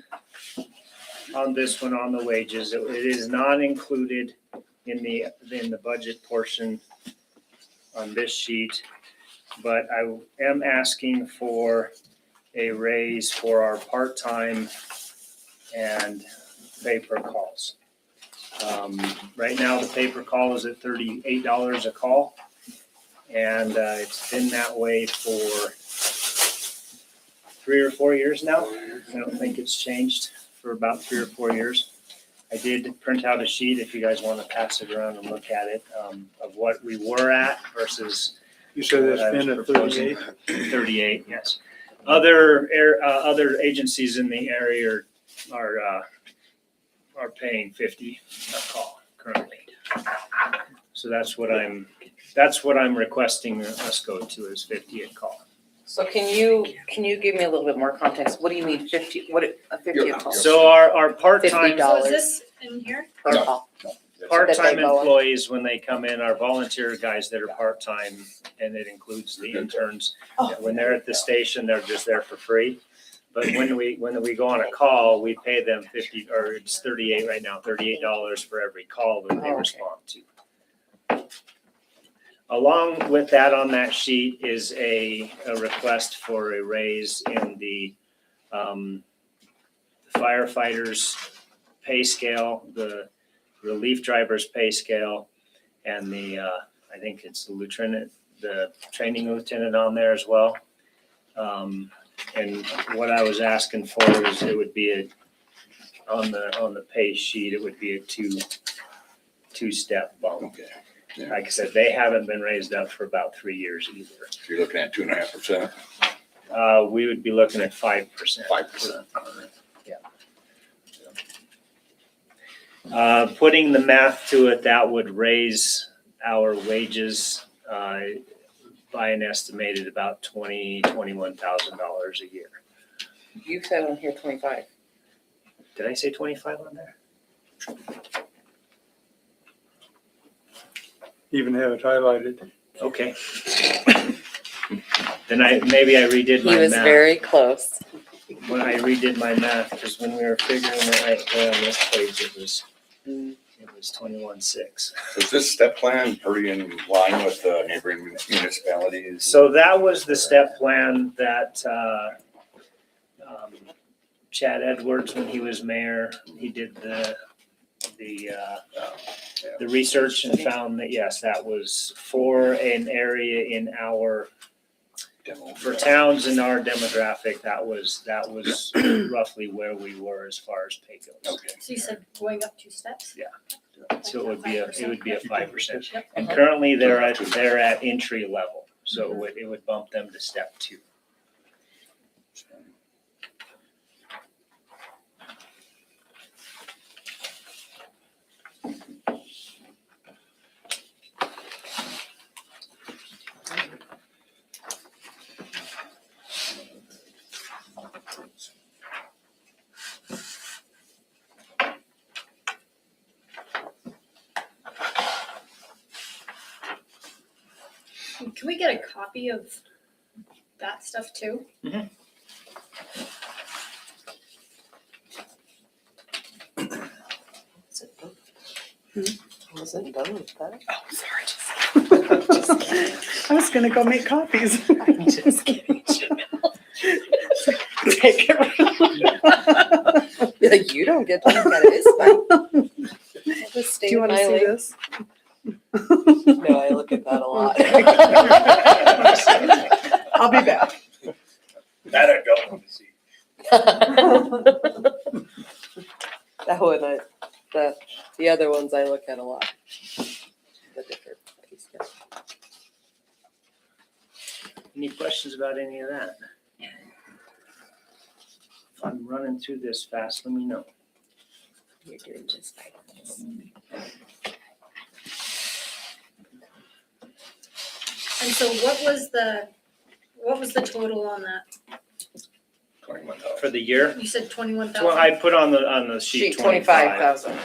on this one on the wages, it is not included in the budget portion on this sheet, but I am asking for a raise for our part-time and paper calls. Right now, the paper call is at $38 a call, and it's been that way for 3 or 4 years now. I don't think it's changed for about 3 or 4 years. I did print out a sheet if you guys want to pass it around and look at it, of what we were at versus You said it's what I was been at proposing. 38? 38, yes. Other agencies in the area are paying 50 a call currently. So that's what I'm requesting us go to is 50 a call. So can you give me a little bit more context? What do you mean 50, a 50 a call? So our part-time, So is this in here? Per No. call. part-time That they go on. employees, when they come in, are volunteer guys that are part-time, and it includes the interns. When they're at the station, they're just there for free. But when we go on a call, we pay them 50, or it's 38 right now, $38 for every call that they Oh, okay. respond to. Along with that on that sheet is a request for a raise in the firefighters' pay scale, the relief driver's pay scale, and I think it's the training lieutenant on there as well. And what I was asking for is it would be on the pay sheet, it would be a two-step bump. Okay. Yeah. Like I said, they haven't been raised up for about 3 years either. So you're looking at 2.5%, We would be looking at 5%. 5%. Putting the math to it, that would raise our wages by an estimated about $21,000 a year. You said on here 25. Did I say 25 on there? Even have it highlighted. Okay. Then maybe I redid my He was math. very close. When I redid my math, because when we were figuring it right there on this page, it was 21.6. Is this step plan pretty in line with the neighboring municipalities? So that was the step plan that Chad Edwards, when he was mayor, he did the research and found that, yes, that was for an area in for towns in our demographic, that was roughly where we were as far as pay goes. Okay. So you said going up 2 steps? So it would be a 5%. Yep. And currently they're at entry level, so it would bump them to step 2. Can we get a copy of that stuff too? Wasn't done with that. Oh, sorry. I was gonna go make copies. Just kidding. Take it. Like, you don't get to look at it. It's fine. I'll just stay Do you in wanna my see lane. this? No, I look at that a lot. I'll be back. That I don't want to see. That one, the other ones I look at a lot. The different pay scale. Any questions about any of that? If I'm running through this fast, let me know. You're doing just fine. And so what was the total on that? 21,000. For the year, You said 21,000? well, I put on the sheet Sheet 25. 25,000.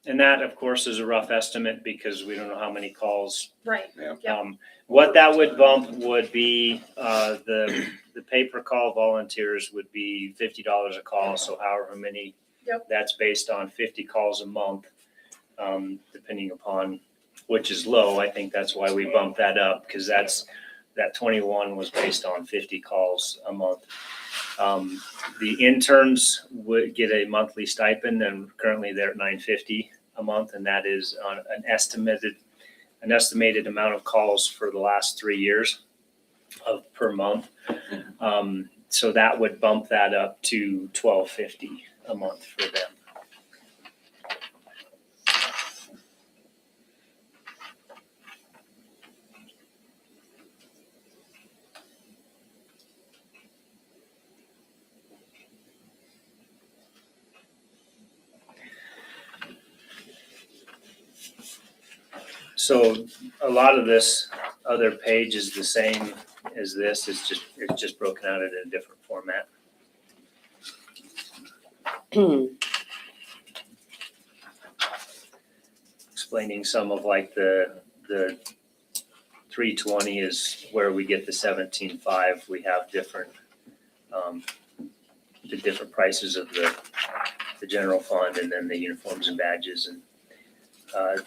And that, of course, is a rough estimate because we don't know how many calls. Right, Yep. What that would bump would be, the pay-per-call volunteers would be $50 a call, so however many. Yep. That's based on 50 calls a month, depending upon which is low. I think that's why we bumped that up, because that 21 was based on 50 calls a month. The interns would get a monthly stipend, and currently they're at $950 a month, and that is on an estimated amount of calls for the last 3 years per month. So that would bump that up to $1250 a month for them. So a lot of this other page is the same as this, it's just broken out in a different format. Explaining some of like the 320 is where we get the 17.5. We have different, the different prices of the general fund and then the uniforms and badges and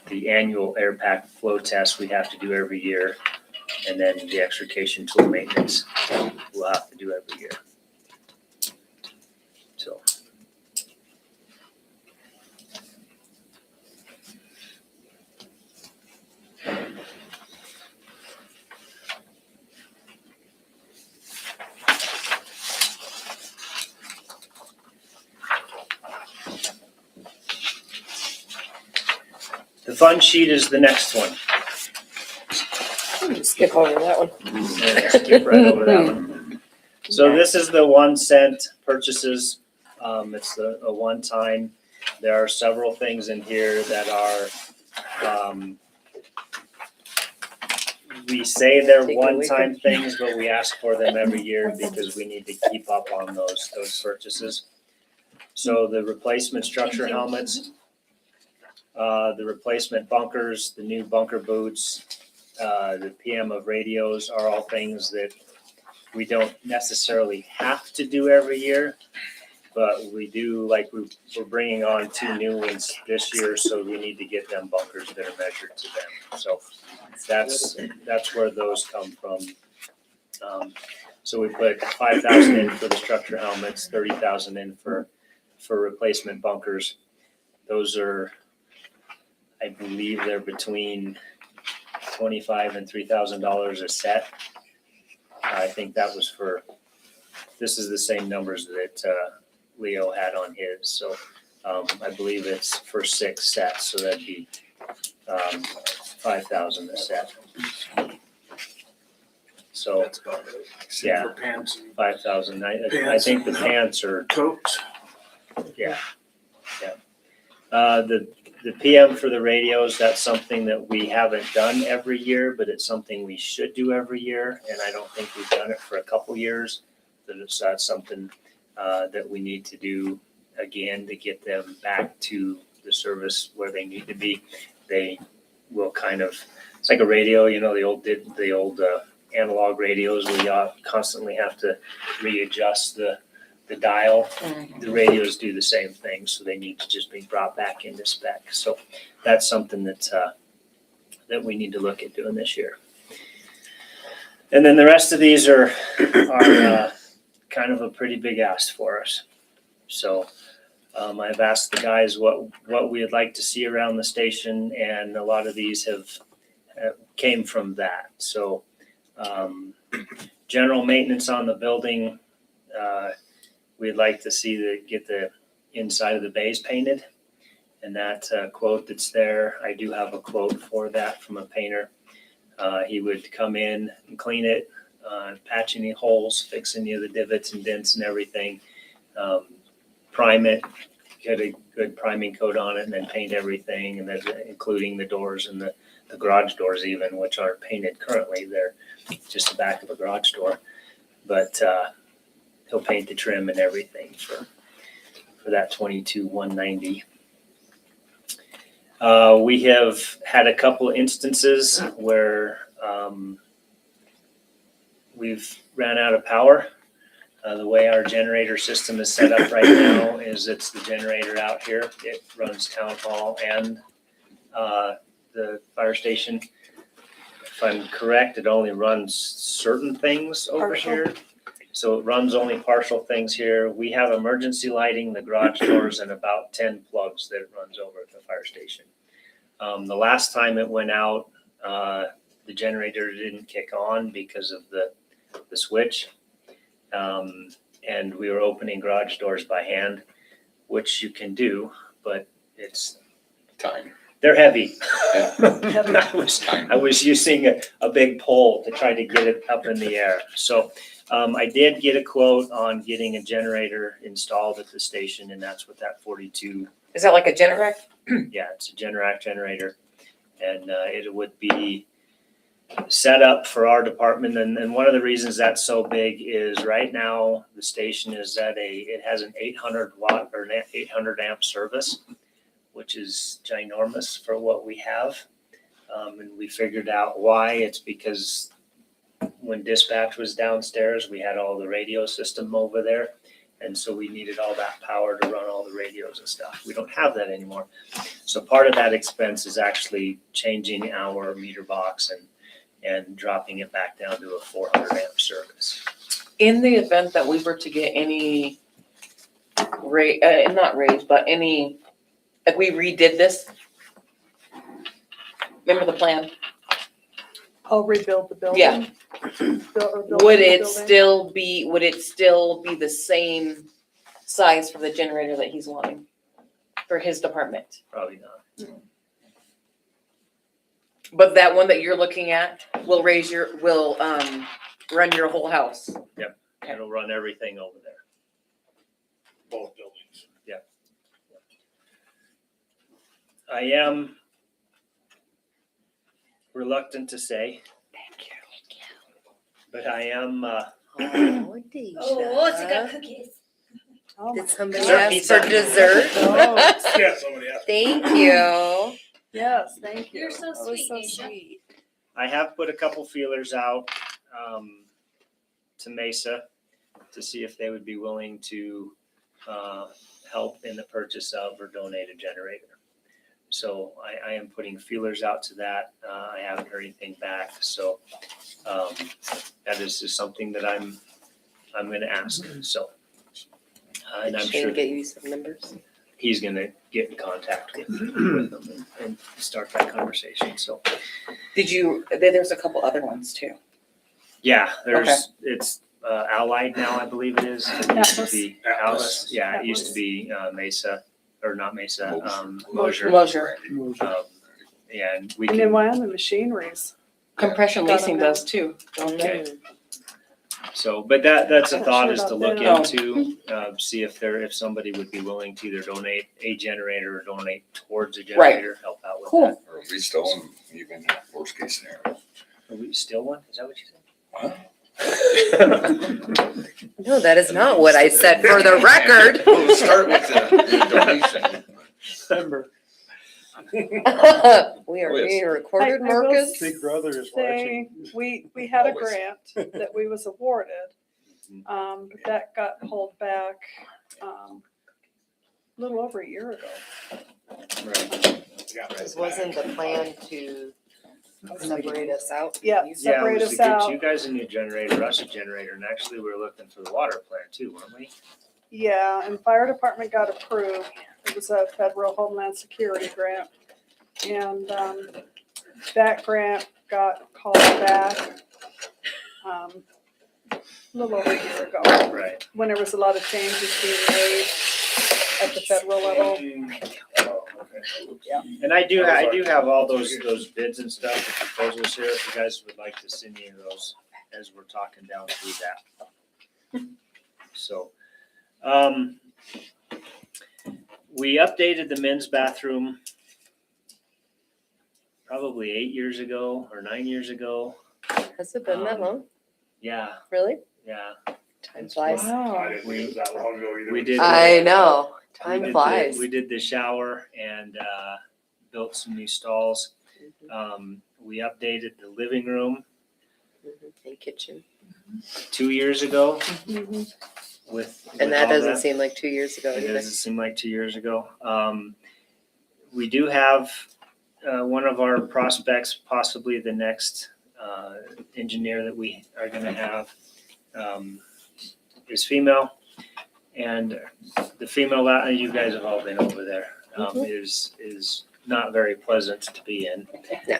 the annual air pack flow test we have to do every year. And then the extrication tool maintenance we'll have to do every year. So. The fund sheet is the next one. Skip over that one. Yeah, skip right over that one. So this is the 1 cent purchases. It's a one-time. There are several things in here that are, we say they're Take it away one-time things, but we ask for them every year because we need to keep up on those purchases. So the replacement structure helmets, the replacement bunkers, the new bunker boots, the PM of radios are all things that we don't necessarily have to do every year, but we do, like we're bringing on 2 new ones this year, so we need to get them bunkers that are measured to them. So that's where those come from. So we put 5,000 in for the structure helmets, 30,000 in for replacement bunkers. Those are, I believe they're between $25,000 and $3,000 a set. I think that was this is the same numbers that Leo had on his. So I believe it's for 6 sets, so that'd be 5,000 a set. So, yeah, 5,000. I think the pants are, Coats. yeah. The PM for the radios, that's something that we haven't done every year, but it's something we should do every year. And I don't think we've done it for a couple years. That's something that we need to do again to get them back to the service where they need to be. They will kind of, it's like a radio, you know, the old analog radios where you constantly have to readjust the dial. The radios do the same thing, so they need to just be brought back into spec. So that's something that we need to look at doing this year. And then the rest of these are kind of a pretty big ask for us. So I've asked the guys what we'd like to see around the station, and a lot of these have came from that. So general maintenance on the building, we'd like to see get the inside of the bays painted. And that quote that's there, I do have a quote for that from a painter. He would come in and clean it, patch any holes, fix any of the divots and dents and everything, prime it, get a good priming coat on it, and then paint everything, and then including the doors and the garage doors even, which aren't painted currently. They're just the back of a garage door. But he'll paint the trim and everything for that $22,190. We have had a couple instances where we've ran out of power. The way our generator system is set up right now is it's the generator out here. It runs town hall and the fire station. If I'm correct, it only runs certain things over Partial. here. So it runs only partial things here. We have emergency lighting, the garage doors, and about 10 plugs that it runs over at the fire station. The last time it went out, the generator didn't kick on because of the switch. And we were opening garage doors by hand, which you can do, but it's Time. they're heavy. Yeah. I was using a big pole to try to get it up in the air. So I did get a quote on getting a generator installed at the station, and that's what that 42. Is that like a Generac? Yeah, it's a Generac generator, And it would be set up for our department. And one of the reasons that's so big is right now the station is it has an 800 watt or an 800 amp service, which is ginormous for what we have. And we figured out why. It's because when dispatch was downstairs, we had all the radio system over there. And so we needed all that power to run all the radios and stuff. We don't have that anymore. So part of that expense is actually changing our meter box and dropping it back down to a 400 amp service. In the event that we were to get any not raise, but any, if we redid this, remember the plan? I'll rebuild the building. Yeah. Build Would the it building. would it still be the same size for the generator that he's wanting for his department? Probably not. But that one that you're looking at will run your whole house. It'll run everything over there. Both buildings. I am reluctant to say, but I am, Oh, Deja. Oh, it's got cookies. Oh Did my somebody Dessert ask pizza. for dessert? Oh, Yeah, somebody else. Thank you. yes, thank you. You're so That was sweet, so Nisha. sweet. I have put a couple feelers out to Mesa to see if they would be willing to help in the purchase of or donate a generator. So I am putting feelers out to that. I haven't heard anything back, so that is just something that I'm going to ask. So, and I'm Did Shane sure get you some numbers? he's going to get in contact with them and start that conversation. So, There's a couple other ones too. yeah, it's Allied now, I believe it is. It used to be Alice. Yeah, it used to be Mesa, or not Mesa, Mosier. Mosier. And we And then can, Wyoming Machineries. Compression Got leasing them. does too, don't they? Okay. So, but that's a Not thought sure is to about look that. into, see if somebody would be willing to either donate a generator or donate towards a Right. generator, help out with Cool. that. Or at least own even worst case scenario. Are we still one? Is that what you said? What? No, that is not what I said for the record. We'll start with the donation. Remember, We are Oh, yes. being recorded, I will Marcus. Big Brother is watching. Say, we had a Always. grant that we was awarded. But that got pulled back, a little over a year ago. This wasn't the plan to separate us out. Yeah, Yeah, it separate was us to get out. you guys a new generator, us a generator, and actually we were looking for the water plant too, weren't we? Yeah, and fire department got approved. It was a federal Homeland Security grant. And, that grant got called back, a little over a year ago, Right. when there was a lot of changes being made at the federal level. And I do have all those bids and stuff, the proposals here, if you guys would like to see any of those as we're talking down through that. So, we updated the men's bathroom probably 8 years ago or 9 years ago. Has it been that long? Yeah, Really? yeah. Time flies. Wow. didn't think it was that long ago either. We did. I know. We Time did the- flies. We did the shower and built some new stalls. We updated the living room And kitchen. 2 years ago Mhm. with. And that all doesn't seem like 2 years ago It either. doesn't seem like 2 years ago. We do have one of our prospects, possibly the next engineer that we are gonna have, is female. And the female, you guys have all been over there, is not very pleasant to be in,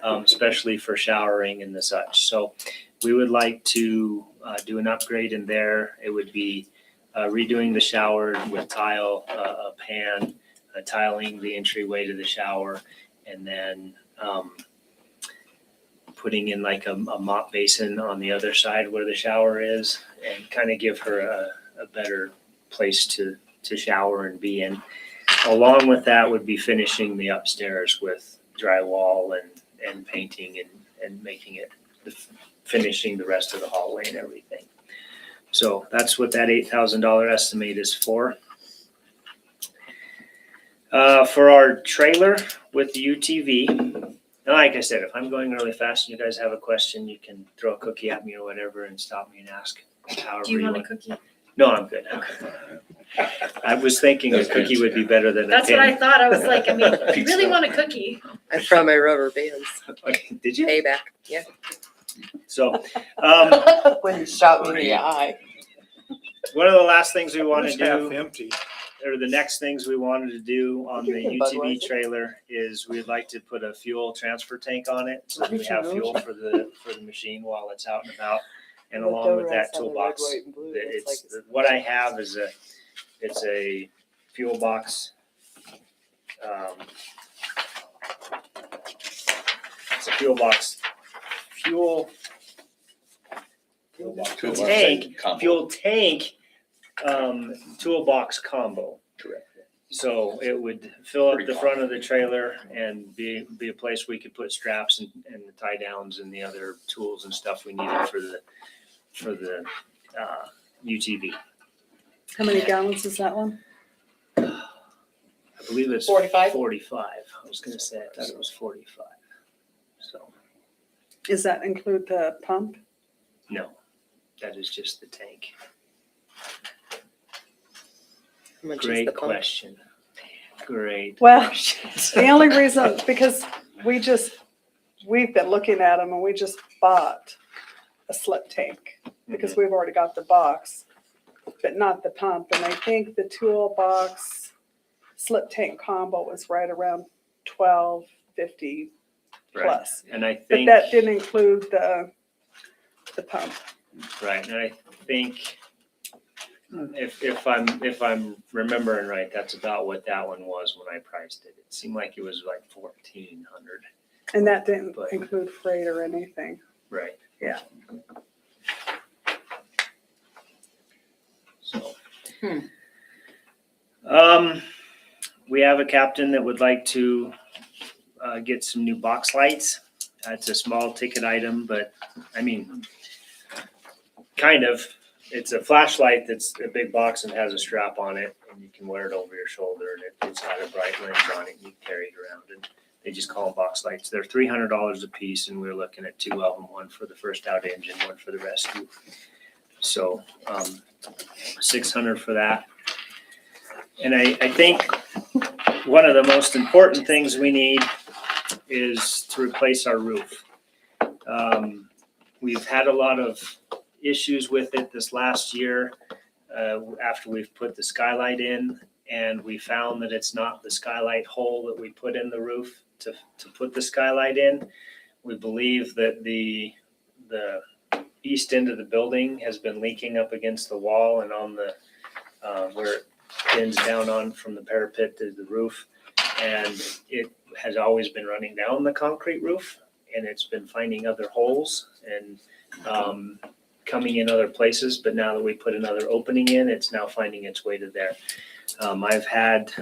especially for showering and the such. So we would like to do an upgrade in there. It would be redoing the shower with tile, a pan, tiling the entryway to the shower, and then putting in like a mop basin on the other side where the shower is, and kind of give her a better place to shower and be in. Along with that would be finishing the upstairs with drywall and painting and making it, finishing the rest of the hallway and everything. So that's what that $8,000 estimate is for. For our trailer with the UTV, and like I said, if I'm going really fast and you guys have a question, you can throw a cookie at me or whatever and stop me and ask however Do you want a want. cookie? No, I'm good. I was thinking a That's cookie good. would be better than a That's what I pin. thought. I was like, I mean, if you really Pizza. want a cookie, I brought my rubber bands. Okay, did you? Payback. Yeah. So, When you shot me in the eye. one of the last things we want to It's half do, empty. or the next things we wanted to do on the Drinking UTV Budweiser. trailer is we'd like to put a fuel transfer tank on it, so that we have fuel for the machine while it's out and about. And along with that toolbox, what I have is it's a fuel box. It's a fuel box, tank, Combo. fuel tank, toolbox combo. Correct. So it would fill up Pretty the front of the trailer and be a place we could put straps and the tie downs and the other tools and stuff we needed for the UTV. How many gallons is that one? I believe it's 45? 45. I was gonna say, I thought it was 45. So, Does that include the pump? no, that is just the tank. How much is Great the pump? question. Great. Well, question. the only reason, because we've been looking at them and we just bought a slip tank because we've already got the box, but not the pump. And I think the toolbox slip tank combo was right around $12.50 Right. plus. And I But think, that didn't include the pump. right, and I think if I'm remembering right, that's about what that one was when I priced it. It seemed like it was like 1,400, And that didn't But- include freight or anything. right? Yeah. So. Hmm. We have a captain that would like to get some new box lights. It's a small ticket item, but I mean, kind of. It's a flashlight that's a big box and has a strap on it, and you can wear it over your shoulder, and it's got a bright lens on it, and you carry it around, and they just call them box lights. They're $300 a piece, and we're looking at 2 of them, one for the first out engine, one for the rescue. So, $600 for that. And I think one of the most important things we need is to replace our roof. We've had a lot of issues with it this last year after we've put the skylight in, and we found that it's not the skylight hole that we put in the roof to put the skylight in. We believe that the east end of the building has been leaking up against the wall and on the where it bends down on from the parapet to the roof, and it has always been running down the concrete roof, and it's been finding other holes and coming in other places, but now that we put another opening in, it's now finding its way to there. I've had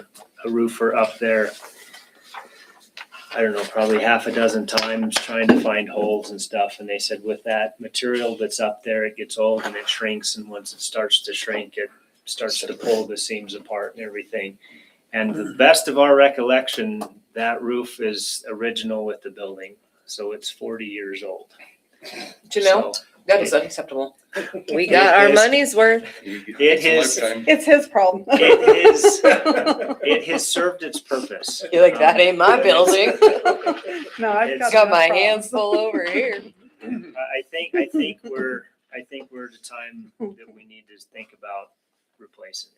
a roofer up there, I don't know, probably half a dozen times trying to find holes and stuff, and they said with that material that's up there, it gets old and it shrinks, and once it starts to shrink, it starts to pull the seams apart and everything. And the best of our recollection, that roof is original with the building, so it's 40 years old. Janelle, So that is unacceptable. We got our money's worth. It It's is- a lifetime. It's his problem. it has served its purpose. You're like, that ain't my building. No, I've It's- got Got my enough hands problems. full over here. I think we're at the time that we need to think about replacing it.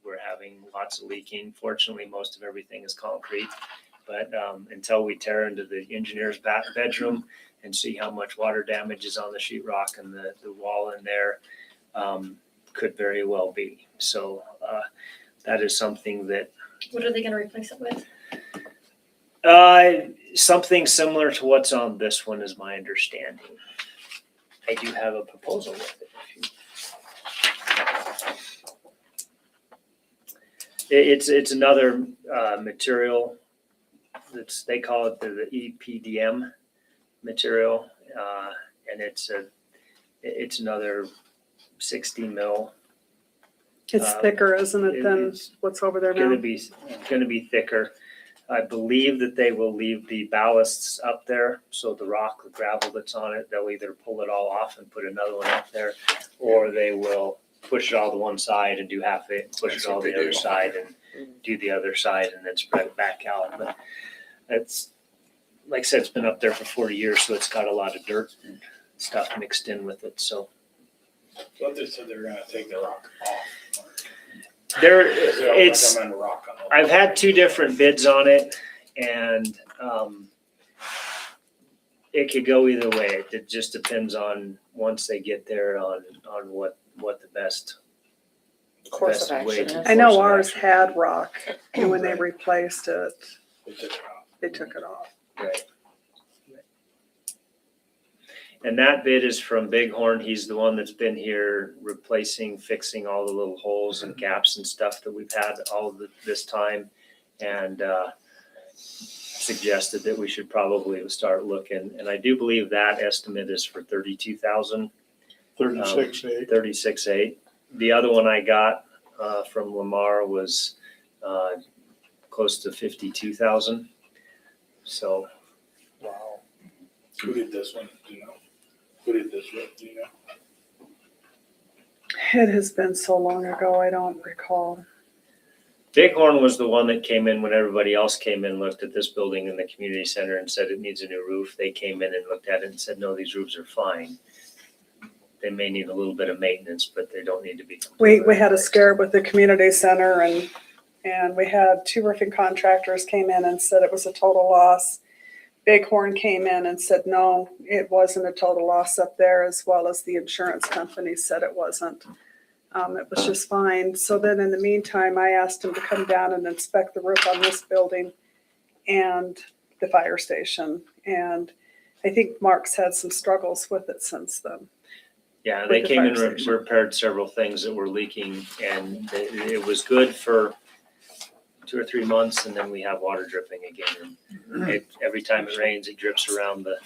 We're having lots of leaking. Fortunately, most of everything is concrete, but until we tear into the engineer's back bedroom and see how much water damage is on the sheetrock and the wall in there, could very well be. So that is something that what are they gonna replace it with? something similar to what's on this one is my understanding. I do have a proposal with it. It's another material they call it the EPDM material, and it's another 60 mil. It's thicker, isn't it, than It's what's over there gonna now? be thicker. I believe that they will leave the ballasts up there, so the rock, the gravel that's on it, they'll either pull it all off and put another one up there, or they will push it all to one side and do half of it, push That's it all what to they the other do. side and do the other side and then spread it back out. But it's, like I said, it's been up there for 40 years, so it's got a lot of dirt and stuff mixed in with it, so. But they said they're gonna take the rock off. There, They'll it's, recommend rock on it. I've had two different bids on it and, it could go either way. It just depends on, once they get there, on what the best. Course of best way action to- is. I know course of ours action. had rock, and when they Right. replaced it, They took it off. they took it off. Right. And that bid is from Bighorn. He's the one that's been here fixing all the little holes and gaps and stuff that we've had this time. And, suggested that we should probably start looking. And I do believe that estimate is for 32,000. 36.8. The other one I got from Lamar was close to 52,000. So Wow. Who did this one, do you know? Who did this with, do you know? It has been so long ago, I don't recall. Bighorn was the one that came in when everybody else came in, looked at this building in the community center and said it needs a new roof. They came in and looked at it and said, no, these roofs are fine. They may need a little bit of maintenance, but they don't need to be. We had a scare with the community center and we had two roofing contractors came in and said it was a total loss. Bighorn came in and said, no, it wasn't a total loss up there, as well as the insurance company said it wasn't. It was just fine. So then in the meantime, I asked him to come down and inspect the roof on this building and the fire station. And I think Mark's had some struggles with it since then. Yeah, they with the came in fire and station. repaired several things that were leaking and it was good for 2 or 3 months and then we have water dripping again. And every time it rains, it drips around the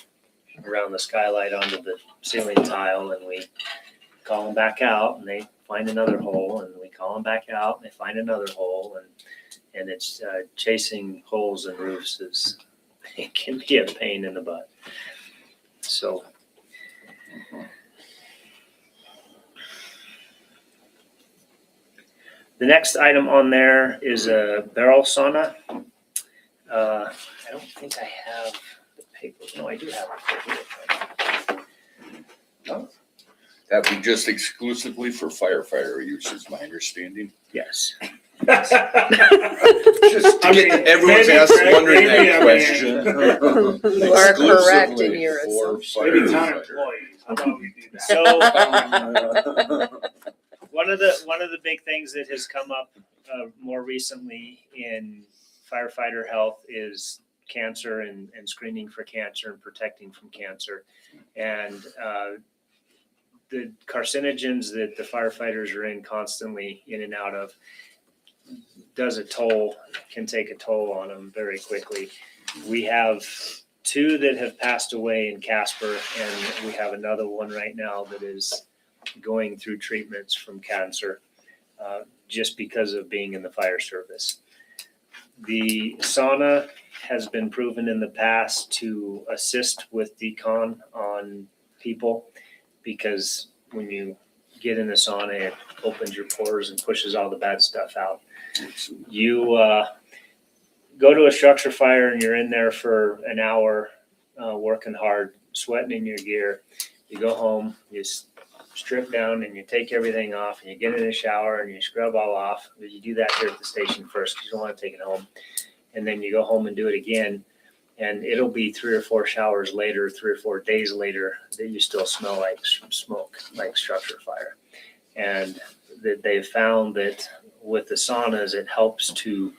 skylight onto the ceiling tile and we call them back out and they find another hole and we call them back out and they find another hole and it's chasing holes in roofs it can be a pain in the butt. So. The next item on there is a barrel sauna. I don't think I have the paper. No, I do have the paper. That'd be just exclusively for firefighter use, is my understanding. Yes. Just to get, everyone's wondering that question. You are correct in Exclusively your for Maybe town firefighter. employees, how about we do that? So one of the big things that has come up more recently in firefighter health is cancer and screening for cancer and protecting from cancer. And the carcinogens that the firefighters are in constantly in and out of can take a toll on them very quickly. We have 2 that have passed away in Casper, and we have another one right now that is going through treatments from cancer just because of being in the fire service. The sauna has been proven in the past to assist with decon on people because when you get in the sauna, it opens your pores and pushes all the bad stuff out. You go to a structure fire and you're in there for an hour working hard, sweating in your gear. You go home, you strip down and you take everything off and you get in a shower and you scrub all off. You do that here at the station first because you don't want to take it home. And then you go home and do it again. And it'll be 3 or 4 showers later, 3 or 4 days later that you still smell like smoke, like structure fire. And that they've found that with the saunas, it helps to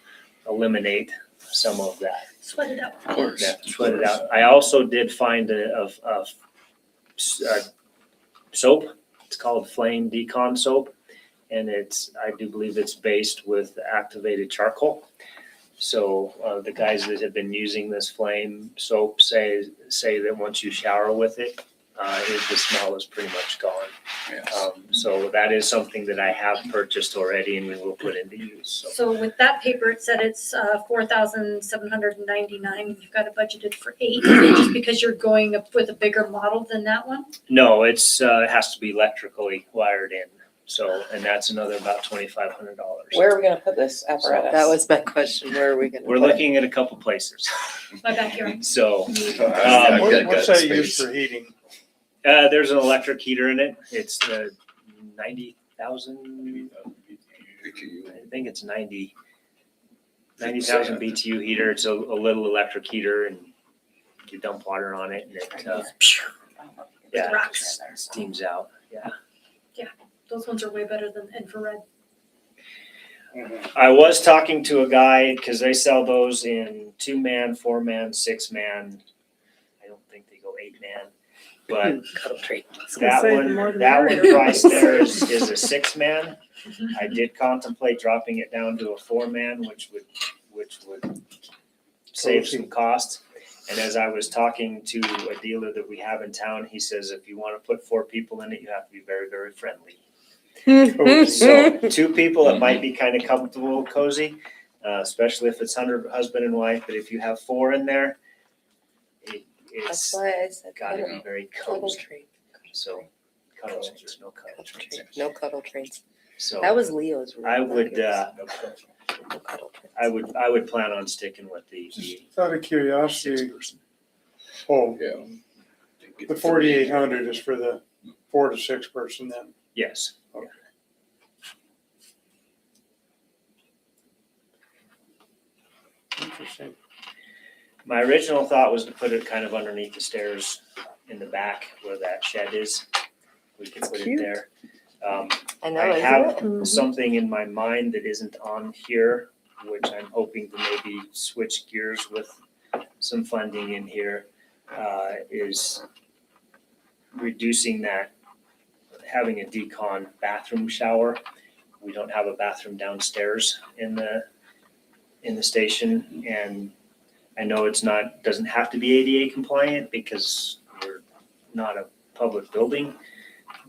eliminate some of that. Sweat it out. Of course. Yeah, sweat it out. I also did find a soap. It's called Flame Decon soap, and I do believe it's based with activated charcoal. So the guys that have been using this flame soap say that once you shower with it, the smell is pretty much gone. Yes. So that is something that I have purchased already and we will put into use. So So with that paper, it said it's 4,799, and you've got it budgeted for 8. Is it just because you're going up with a bigger model than that one? no, it has to be electrically wired in. So, and that's another about $2,500. Where are we gonna put this apparatus? That was my question. Where are we gonna We're put it? looking at a couple places. My backyard. So I've got What's that used space. for heating? there's an electric heater in it. It's 90,000. I think it's 90,000 BTU heater. It's a little electric heater, and you dump water on it, and it yeah, rocks. it steams out. Yeah. Those ones are way better than infrared. I was talking to a guy because they sell those in 2-man, 4-man, 6-man. I don't think they go 8-man, but Cuddle tree. that say the one, more the that one merrier. price there is a 6-man. I did contemplate dropping it down to a 4-man, which would save some cost. And as I was talking to a dealer that we have in town, he says if you want to put 4 people in it, you have to be very, very friendly. So 2 people, it might be kind of comfortable, cozy, especially if it's husband and wife. But if you have 4 in there, That's it's why I said got to cuddle, be very cuddle cozy. tree. So cuddle trains, no cuddle Cuddle trains. tree. No cuddle trains. So That was Leo's rule. I would, No cuddle trains. I would plan on sticking with the Just out of curiosity, 6-person. the 4,800 is for the 4 to 6 person then? Yes. Interesting. My original thought was to put it kind of underneath the stairs in the back where that shed is. We could put it cute. there. I know, I isn't have it? Mhm. something in my mind that isn't on here, which I'm hoping to maybe switch gears with some funding in here, is reducing that, having a decon bathroom shower. We don't have a bathroom downstairs in the station, and I know doesn't have to be ADA compliant because we're not a public building,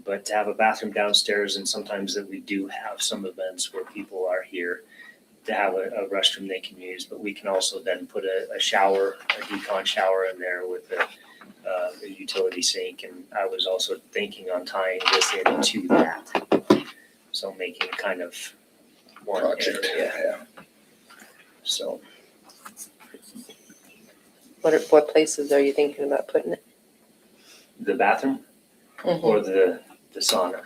but to have a bathroom downstairs, and sometimes that we do have some events where people are here to have a restroom they can use, but we can also then put a shower, a decon shower in there with a utility sink, and I was also thinking on tying this into that. So making kind of one Project, area, yeah. so. What places are you thinking about putting it? The bathroom Mhm. or the sauna?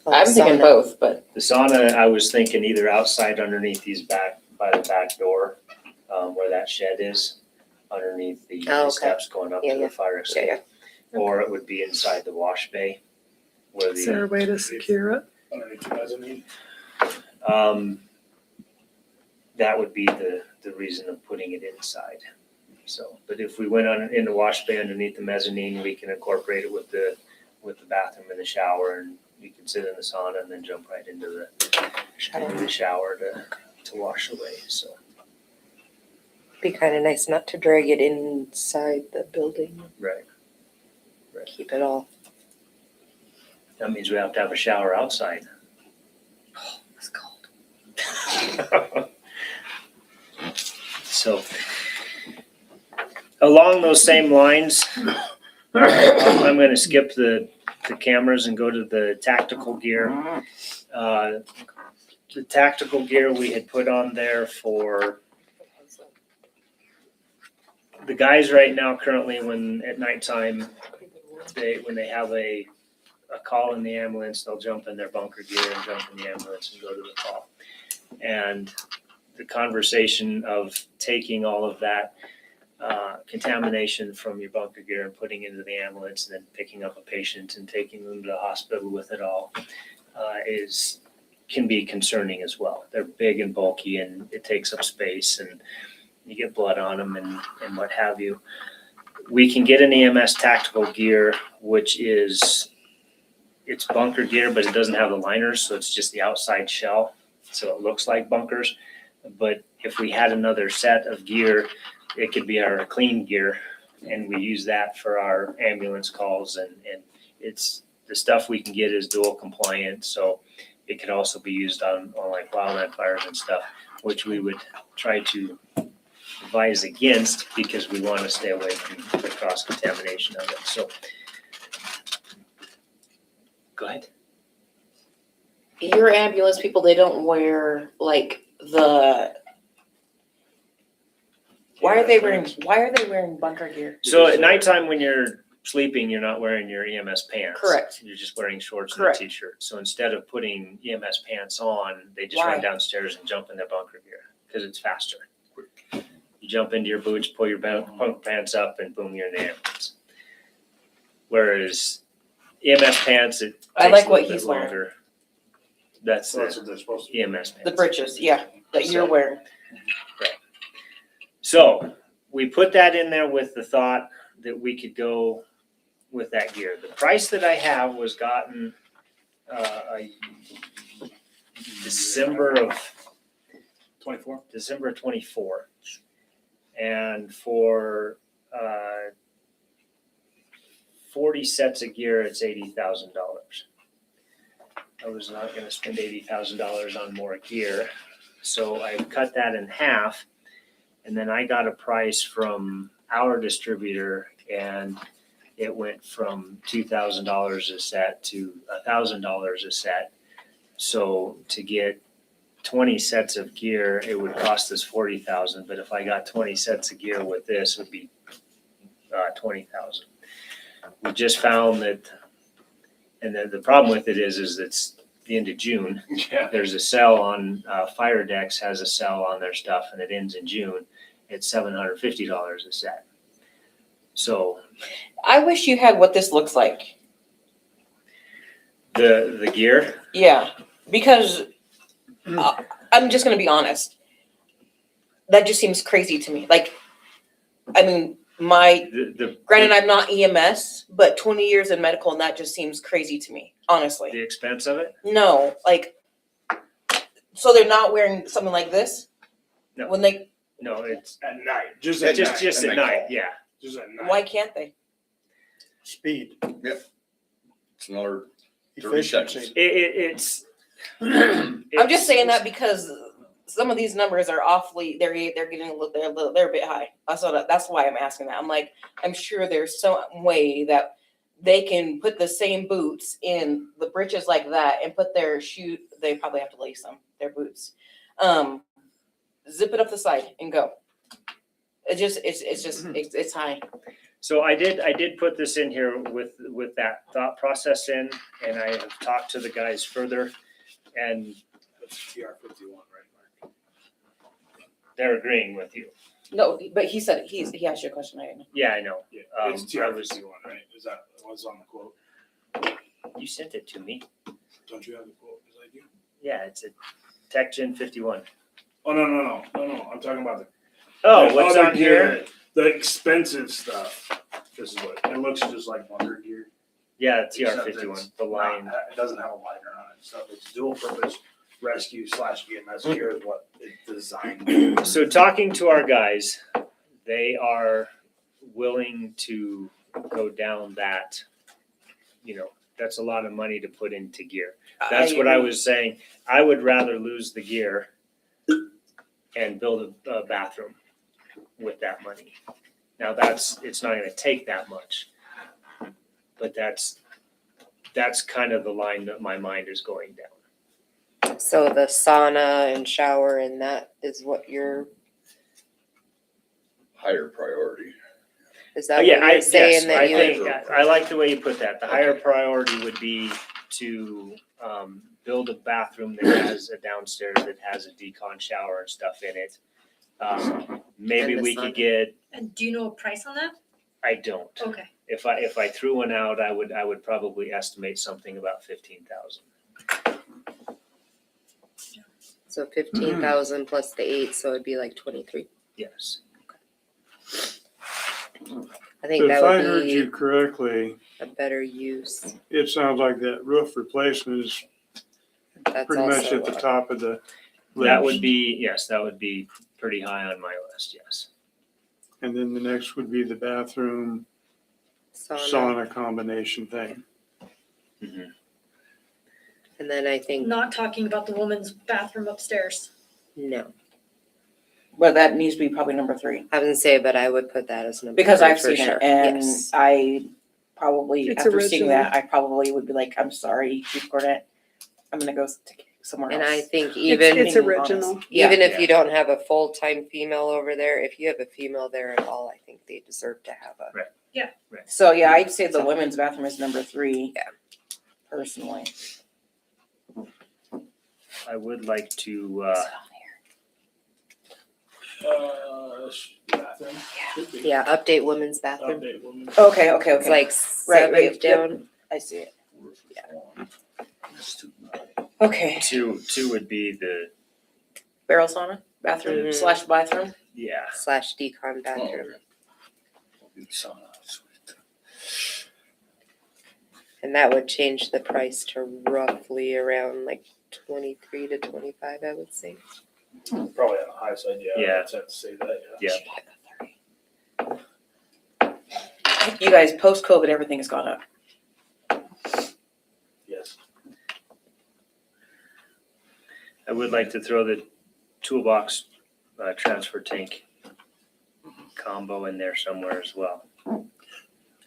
I'm thinking Sauna. both, but The sauna, I was thinking either outside underneath these by the back door, where that shed is, underneath the Oh, okay. steps going up Yeah, to yeah. the fire escape. Yeah, Or it would be inside the wash bay where Is there a way to secure it? Underneath the mezzanine. that would be the reason of putting it inside. So, but if we went in the wash bay underneath the mezzanine, we can incorporate it with the bathroom and the shower, and you can sit in the sauna and then jump right into the shower to wash away, so. Be kind of nice not to drag it inside the building. Right. Keep it all. That means we have to have a shower outside. It's cold. So, along those same lines, I'm gonna skip the cameras and go to the tactical gear. The tactical gear we had put on there for the guys right now currently when at nighttime, when they have a call in the ambulance, they'll jump in their bunker gear and jump in the ambulance and go to the call. And the conversation of taking all of that contamination from your bunker gear and putting it into the ambulance and then picking up a patient and taking them to the hospital with it all can be concerning as well. They're big and bulky and it takes up space and you get blood on them and what have you. We can get an EMS tactical gear, which it's bunker gear, but it doesn't have the liners, so it's just the outside shell. So it looks like bunkers. But if we had another set of gear, it could be our clean gear, and we use that for our ambulance calls, and it's, the stuff we can get is dual compliant, so it could also be used on like wildland fires and stuff, which we would try to advise against because we want to stay away from the cross contamination of it, so. Go ahead. Your ambulance people, they don't wear like why are they wearing bunker gear? So at nighttime when you're sleeping, you're not wearing your EMS pants. Correct. You're just wearing shorts Correct. and a t-shirt. So instead of putting EMS pants on, they just Why? run downstairs and jump in their bunker gear because it's faster. You jump into your boots, pull your bunk pants up, and boom, you're in the ambulance. Whereas EMS pants, it I takes like a what little bit he's wearing. longer. That's So that's the what they're supposed to be. EMS pants. The britches, yeah, that you're So- wearing. So we put that in there with the thought that we could go with that gear. The price that I have was gotten December of 24. And for 40 sets of gear, it's $80,000. I was not gonna spend $80,000 on more gear, so I cut that in half. And then I got a price from our distributor, and it went from $2,000 a set to $1,000 a set. So to get 20 sets of gear, it would cost us $40,000. But if I got 20 sets of gear with this, it would be $20,000. We just found that, and the problem with it is it's the end of June. Yeah. There's a sale on Fire Decks has a sale on their stuff, and it ends in June. It's $750 a set. So I wish you had what this looks like. the gear, Yeah, because I'm just gonna be honest. That just seems crazy to me. Like, I mean, the granted, I'm not EMS, but 20 years in medical, and that just seems crazy to me, honestly. the expense of it. No, like, so they're not wearing something like this? No. When they, No, it's At night, just at night. just and at they night. call. Yeah. Just at night. why can't they? Speed, It's another 30 seconds. efficiency. It's. I'm just saying that because some of these numbers are awfully, they're getting a little, they're a bit high. That's why I'm asking that. I'm like, I'm sure there's some way that they can put the same boots in the breeches like that and put their shoe, they probably have to lace them, their boots. Zip it up the side and go. It's high. So I did put this in here with that thought process in, and I have talked to the guys further, and That's TR-51, right? they're agreeing with you. No, but he said, he asked you a question, I didn't know. Yeah, I know. Yeah, Um, it's I was- TR-51, right? Is that what's on the quote? You sent it to me. Don't you have the quote? Because I do. Yeah, it's a Tech Gen 51. Oh, no. I'm talking about the. Oh, the what's other on here? gear, The expensive stuff. This is what, it looks just like bunker gear. Yeah, except TR-51, it's the line. not- It doesn't have a liner on it, so it's dual purpose rescue / EMS gear is what it's designed to do. So talking to our guys, they are willing to go down that, that's a lot of money to put into gear. That's what I was saying. I would rather lose the gear and build a bathroom with that money. Now it's not gonna take that much, but that's kind of the line that my mind is going down. So the sauna and shower and that is what you're, Higher priority. is that what Yeah, you're saying that you? I like the way you put that. The higher priority would be to build a bathroom that has a downstairs that has a decon shower and stuff in it. Maybe And the we could sauna. get, And do you know a price on that? I don't. Okay. If I threw one out, I would probably estimate something about 15,000. So 15,000 plus the 8, so it'd be like 23. Yes. I think If that I would heard you be correctly, a better use. it sounds like that roof replacement is That's pretty much also at the a- top of the That would be, yes, that would be pretty high on my list, yes. And then the next would be the bathroom sauna combination thing. Mhm. And then I think, Not talking about the woman's bathroom upstairs. no, But that needs to be probably number 3, I wouldn't say, but I would put that as number because 3 I've for seen sure. it, and Yes. I probably, It's after seeing original. that, I probably would be like, I'm sorry, Chief Cornett, I'm gonna go somewhere else. And I think It's, even, it's being original. Yeah. even if you don't have a full-time female over there, if you have a female there at all, I think they deserve to have a. So, yeah, I'd say the women's bathroom is number 3. Yeah. Personally. I would like to, Bathroom. Should be. Yeah, update women's bathroom. Update woman. Okay, okay, It's okay, like Right, right, seventh yep. down. I see it. It's Okay, two would be the, barrel sauna, bathroom Mhm. slash bathroom. yeah, / decon bathroom. And that would change the price to roughly around like 23 to 25, I would say. Probably on the high side, yeah. Yeah. I'd have to say that, yeah. yeah. You guys, post-COVID, everything has gone up. Yes. I would like to throw the toolbox transfer tank combo in there somewhere as well.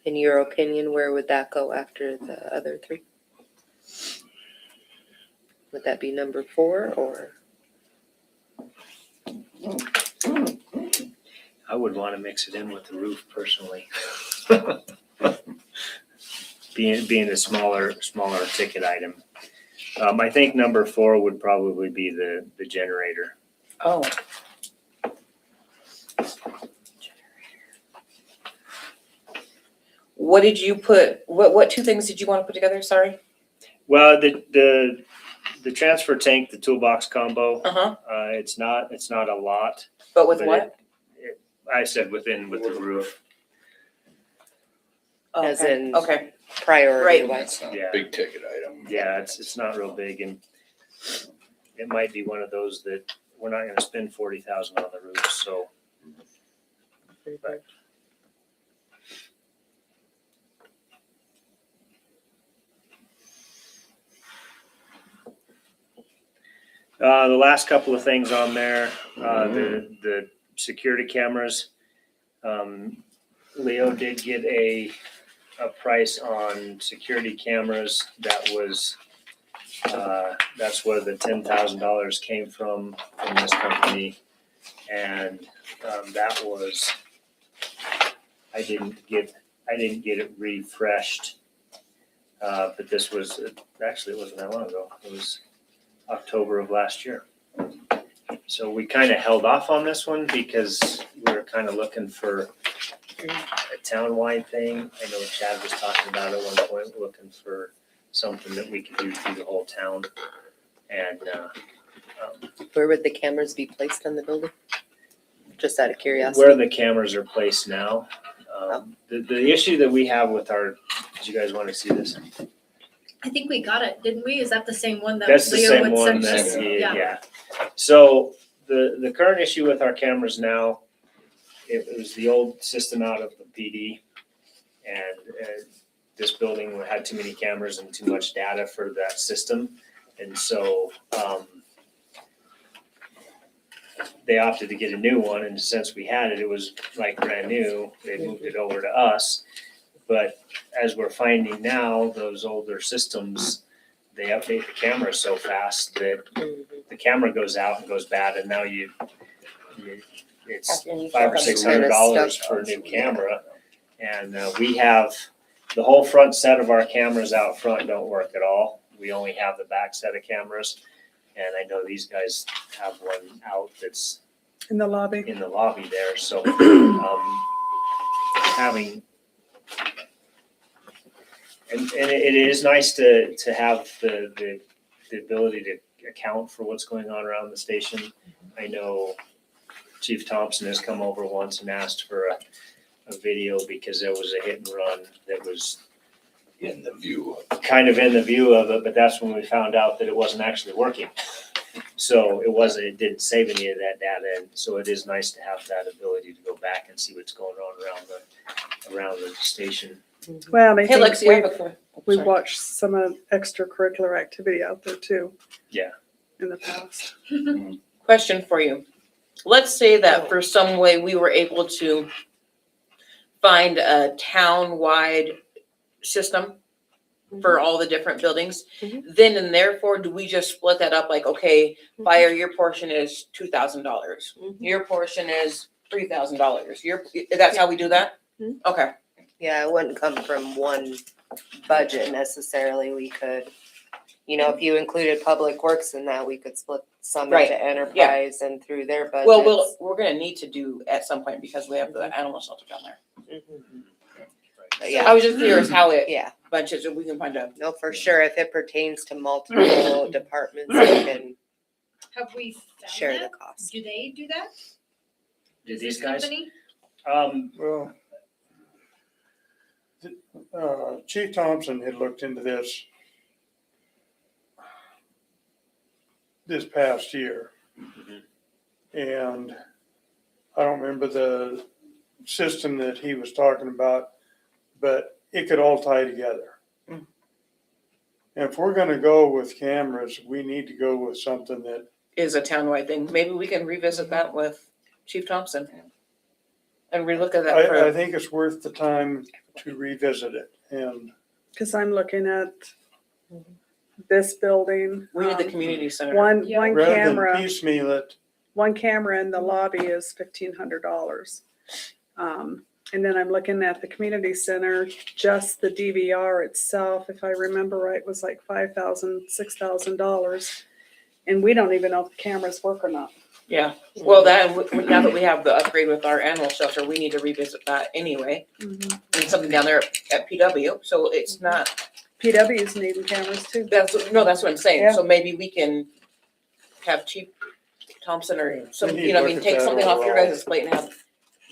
In your opinion, where would that go after the other 3? Would that be number 4 or? I would want to mix it in with the roof personally. Being a smaller ticket item. I think number 4 would probably be the generator. Oh. What did you put, what 2 things did you want to put together, sorry? Well, the transfer tank, the toolbox combo, Uh-huh, it's not a lot. but with But what? I said with the roof, As Okay, in- okay, Priority Right. wise. yeah. Big ticket item. Yeah, it's not real big, and it might be one of those that we're not gonna spend 40,000 on the roof, so. Right. The last couple of things on there, the security cameras. Leo did get a price on security cameras that was, that's where the $10,000 came from this company. And, that was, I didn't get it refreshed. But this was, actually it wasn't that long ago. It was October of last year. So we kind of held off on this one because we were kind of looking for a town-wide thing. I know Chad was talking about at one point, looking for something that we could do through the whole town. And, Where would the cameras be placed on the building? Just out of curiosity. where the cameras are placed now, the issue that we have with our, did you guys want to see this? I think we got it, didn't we? Is that the same one that That's the Leo same had one sent that, us? yeah. So the current issue with our cameras now, it was the old system out of the PD. And this building had too many cameras and too much data for that system. And so, they opted to get a new one, and since we had it, it was like brand new, they moved it over to us. But as we're finding now, those older systems, they update the camera so fast that Mhm. the camera goes out and goes bad, and now it's After you $500 or start $600 for a new camera. And we have, the whole front set of our cameras out front don't work at all. We only have the back set of cameras. And I know these guys have one out that's In the lobby. in the lobby there, so, having, and it is nice to have the ability to account for what's going on around the station. I know Chief Thompson has come over once and asked for a video because there was a hit and run that was In the view. kind of in the view of it, but that's when we found out that it wasn't actually working. So it didn't save any of that data, and so it is nice to have that ability to go back and see what's going on around the station. Well, and I Hey, think Lexi, I have a que- oh, we sorry. watched some of extracurricular activity out there too. Yeah. In the past. Question for you. Let's say that for some way we were able to find a town-wide system for all the different buildings. Mhm. Then and therefore, do we just split that up like, okay, fire, your portion is $2,000. Your portion is $3,000. That's how we do that? Mhm. Okay, Yeah, it wouldn't come from one budget necessarily. We could, if you included Public Works in that, we could split some Right, into enterprise and through their budgets. well, we're gonna need to do at some point because we have the animal shelter down there. Mhm. But I yeah, was just curious how it yeah, bunches, if we can find a, no, for sure. If it pertains to multiple departments, we can Have we found share the that? cost. Do they do that? Did Does these this guys? company? Well, Chief Thompson had looked into this past year. And I don't remember the system that he was talking about, but it could all tie together. Mm. And if we're gonna go with cameras, we need to go with something that, is a townwide thing. Maybe we can revisit that with Chief Thompson. And relook at that I for, think it's worth the time to revisit it. And Cause I'm looking at this building. we need the um, community center. One Yeah. rather than camera. piecemeal it, One camera in the lobby is $1,500. And then I'm looking at the community center, just the DVR itself, if I remember right, was like $5,000, $6,000. And we don't even know if the cameras work or not. Yeah, well, now that we have the upgrade with our animal shelter, we need to revisit that anyway. And something down there at PW, so it's not, PW's needing cameras too. that's what I'm saying. Yeah. So maybe we can have Chief Thompson or some, We need to look at take that something off your overall. guys' plate and have,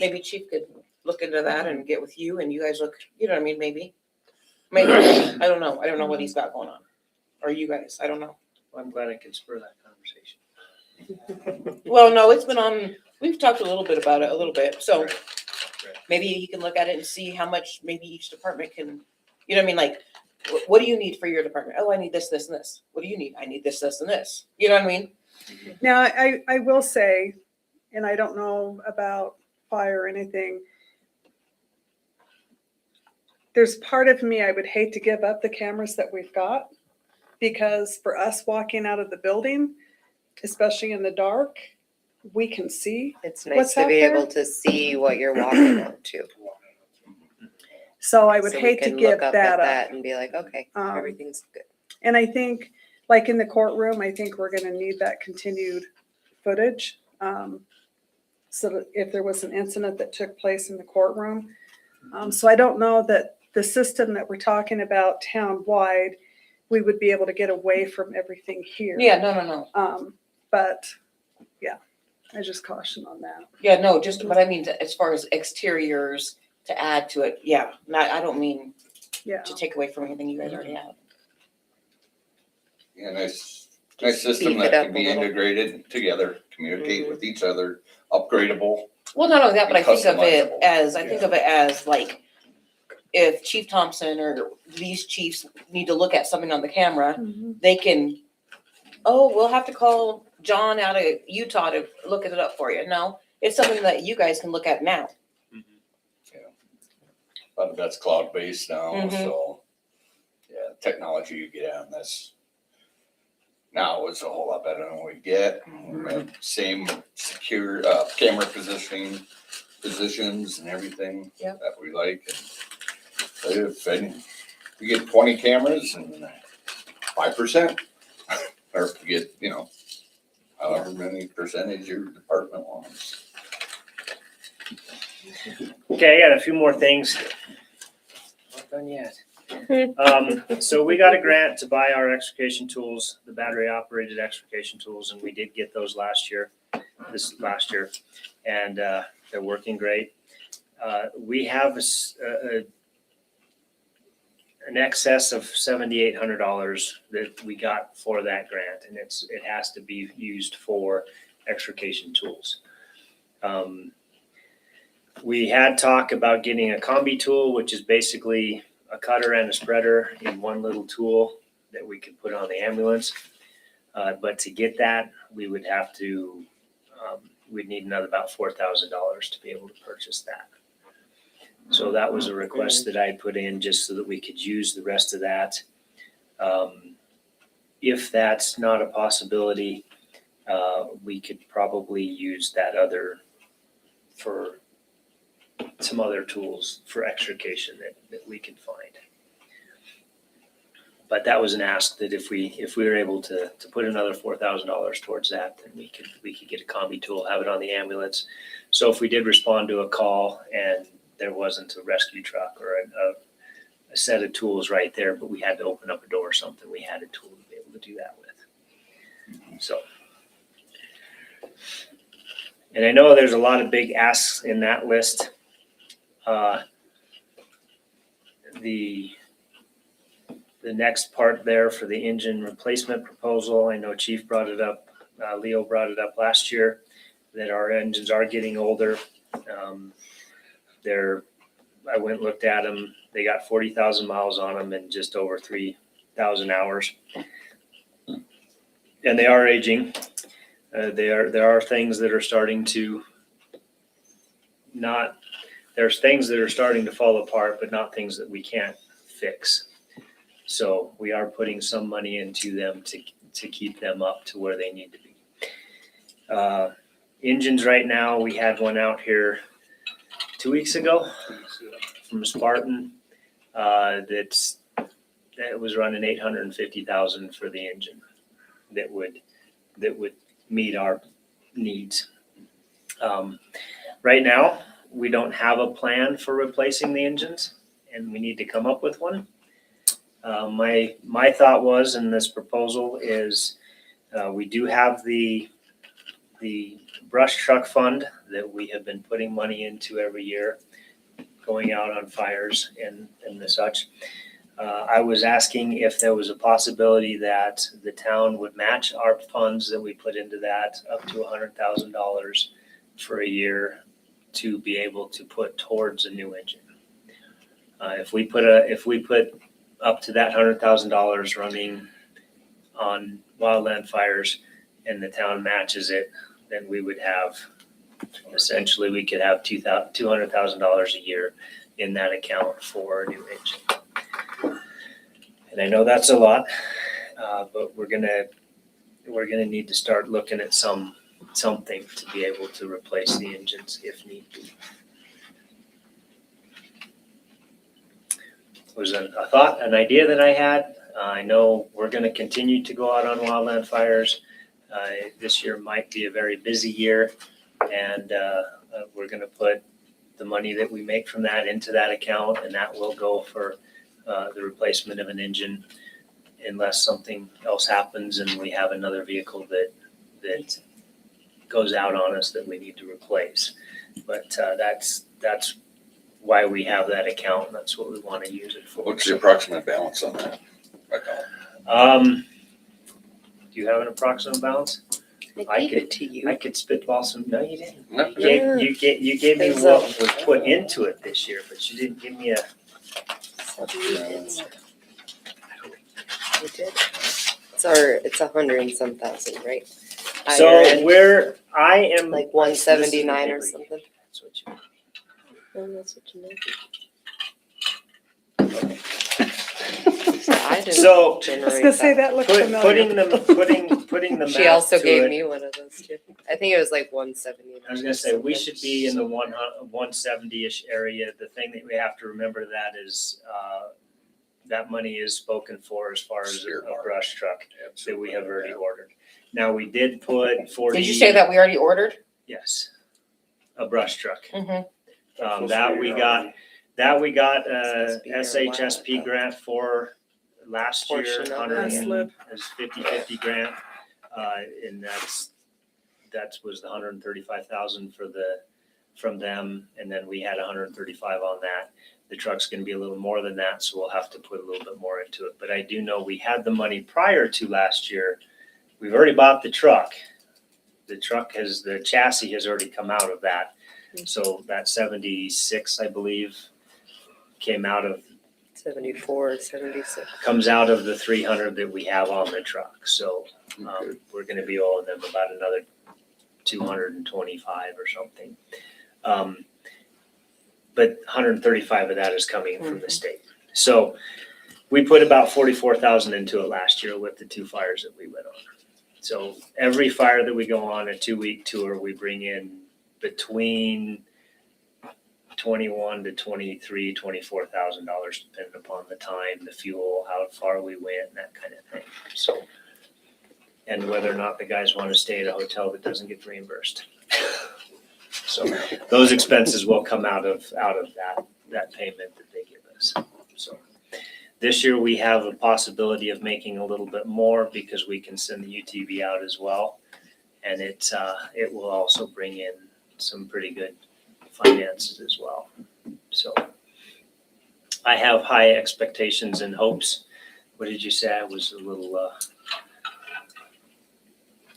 maybe Chief could look into that and get with you and you guys look, you know what I mean, maybe. Maybe, I don't know what he's got going on. Or you guys, I don't know. Well, I'm glad I could spur that conversation. Well, no, it's been on, we've talked a little bit about it, a little bit, so Right. maybe he can look at it and see how much maybe each department can, you know what I mean, like, what do you need for your department? Oh, I need this, this, and this. What do you need? I need this, this, and this. You know what I mean? Now, I will say, and I don't know about fire or anything, there's part of me, I would hate to give up the cameras that we've got, because for us walking out of the building, especially in the dark, we can see. It's nice What's to out be there? able to see what you're walking up to. So I would So we hate to can give look up that at up. that and be like, okay, Um, everything's good. And I think, like in the courtroom, I think we're gonna need that continued footage. So that if there was an incident that took place in the courtroom. So I don't know that the system that we're talking about town-wide, we would be able to get away from everything here. Yeah, no. But, yeah, I just caution on that. Yeah, no, just, but I mean, as far as exteriors to add to it, yeah, I don't mean Yeah. to take away from anything you guys already have. Yeah, nice Just system beef it that up can a be little. integrated together, communicate with each other, upgradable. Well, not only that, but I think of it Customizable. as like, if Chief Thompson or these chiefs need to look at something on the camera, they can, oh, we'll have to call John out of Utah to look it up for you. No, it's something that you guys can look at now. But that's cloud-based now, Mhm. so, yeah, technology you get on this now is a whole lot better than we get. We have same secure, camera positions and everything Yep. that we like. And if we get 20 cameras and 5%, or if we get, however many percentage your department wants. Okay, I got a few more things. Not done yet. So we got a grant to buy our extrication tools, the battery operated extrication tools, and we did get those last year, and they're working great. We have an excess of $7,800 that we got for that grant, and it has to be used for extrication tools. We had talk about getting a combi tool, which is basically a cutter and a spreader in one little tool that we could put on the ambulance. But to get that, we would have to, we'd need another about $4,000 to be able to purchase that. So that was a request that I put in just so that we could use the rest of that. If that's not a possibility, we could probably use that other for some other tools for extrication that we could find. But that was an ask that if we were able to put another $4,000 towards that, then we could get a combi tool, have it on the ambulance. So if we did respond to a call and there wasn't a rescue truck or a set of tools right there, but we had to open up a door or something, we had a tool to be able to do that with. So. And I know there's a lot of big asks in that list. The next part there for the engine replacement proposal, I know Chief brought it up, Leo brought it up last year, that our engines are getting older. I went and looked at them. They got 40,000 miles on them and just over 3,000 hours. And they are aging. There are things that are starting to there's things that are starting to fall apart, but not things that we can't fix. So we are putting some money into them to keep them up to where they need to be. Engines right now, we had one out here 2 weeks ago from Spartan that was running 850,000 for the engine that would meet our needs. Right now, we don't have a plan for replacing the engines, and we need to come up with one. My thought was in this proposal is we do have the brush truck fund that we have been putting money into every year, going out on fires and the such. I was asking if there was a possibility that the town would match our funds that we put into that up to $100,000 for a year to be able to put towards a new engine. If we put up to that $100,000 running on wildland fires and the town matches it, then we would have, essentially we could have $200,000 a year in that account for a new engine. And I know that's a lot, but we're gonna need to start looking at something to be able to replace the engines if need be. It was a thought, an idea that I had. I know we're gonna continue to go out on wildland fires. This year might be a very busy year, and we're gonna put the money that we make from that into that account, and that will go for the replacement of an engine unless something else happens and we have another vehicle that goes out on us that we need to replace. But that's why we have that account, and that's what we want to use it for. What's the approximate balance on that account? Do you have an approximate balance? I gave it to you. I could spitball some. No, you didn't. No. You gave me There's what was put into it this year, but you didn't give me a. You did. It's 100 and some thousand, right? So Higher end, I am like 179 or something. That's what you. Oh, that's what you meant. I didn't So I was generate gonna say that. that looks putting familiar. putting the She math also to gave it, me one of those too. I think it was like 179. I was gonna say, we should be in the 170-ish area. The thing that we have to remember that is, that money is spoken for as far as a brush truck that we have already ordered. Now, we did put 40. Did you say that we already ordered? Yes, a brush truck. Mm-hmm. That we got a SHSP grant for last year, Portion of it. 100 SLIP. is 50/50 grant. And that was the 135,000 for from them, and then we had 135 on that. The truck's gonna be a little more than that, so we'll have to put a little bit more into it. But I do know we had the money prior to last year. We've already bought the truck. The chassis has already come out of that. So that 76, I believe, came out of 74, 76. comes out of the 300 that we have on the truck. So we're gonna be owing them about another 225 or something. But 135 of that is coming from the state. So we put about 44,000 into it last year with the 2 fires that we went on. So every fire that we go on a 2-week tour, we bring in between $21,000 to $23,000, $24,000 depending upon the time, the fuel, how far we went, and that kind of thing. So, and whether or not the guys want to stay at a hotel that doesn't get reimbursed. So those expenses will come out of that payment that they give us. So this year we have a possibility of making a little bit more because we can send the UTV out as well. And it will also bring in some pretty good finances as well. So I have high expectations and hopes. What did you say? I was a little,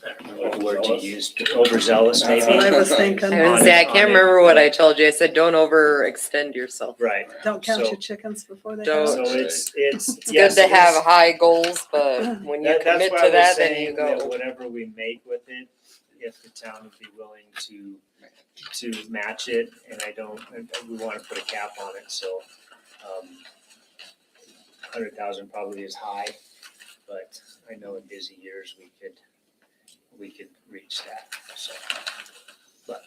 I don't know what word you used, overzealous That's what I maybe? was thinking. I was gonna say, I can't remember what I told you. I said, don't overextend yourself. Right. Don't count So- your chickens before they Don't. hatch. So it's It's yes, good to it have is. high goals, but when you That's commit why I to was that, then you saying that go. whatever we make with it, if the town would be willing to match it, and we wanna put a cap on it, so, 100,000 probably is high, but I know in busy years we could reach that, so. But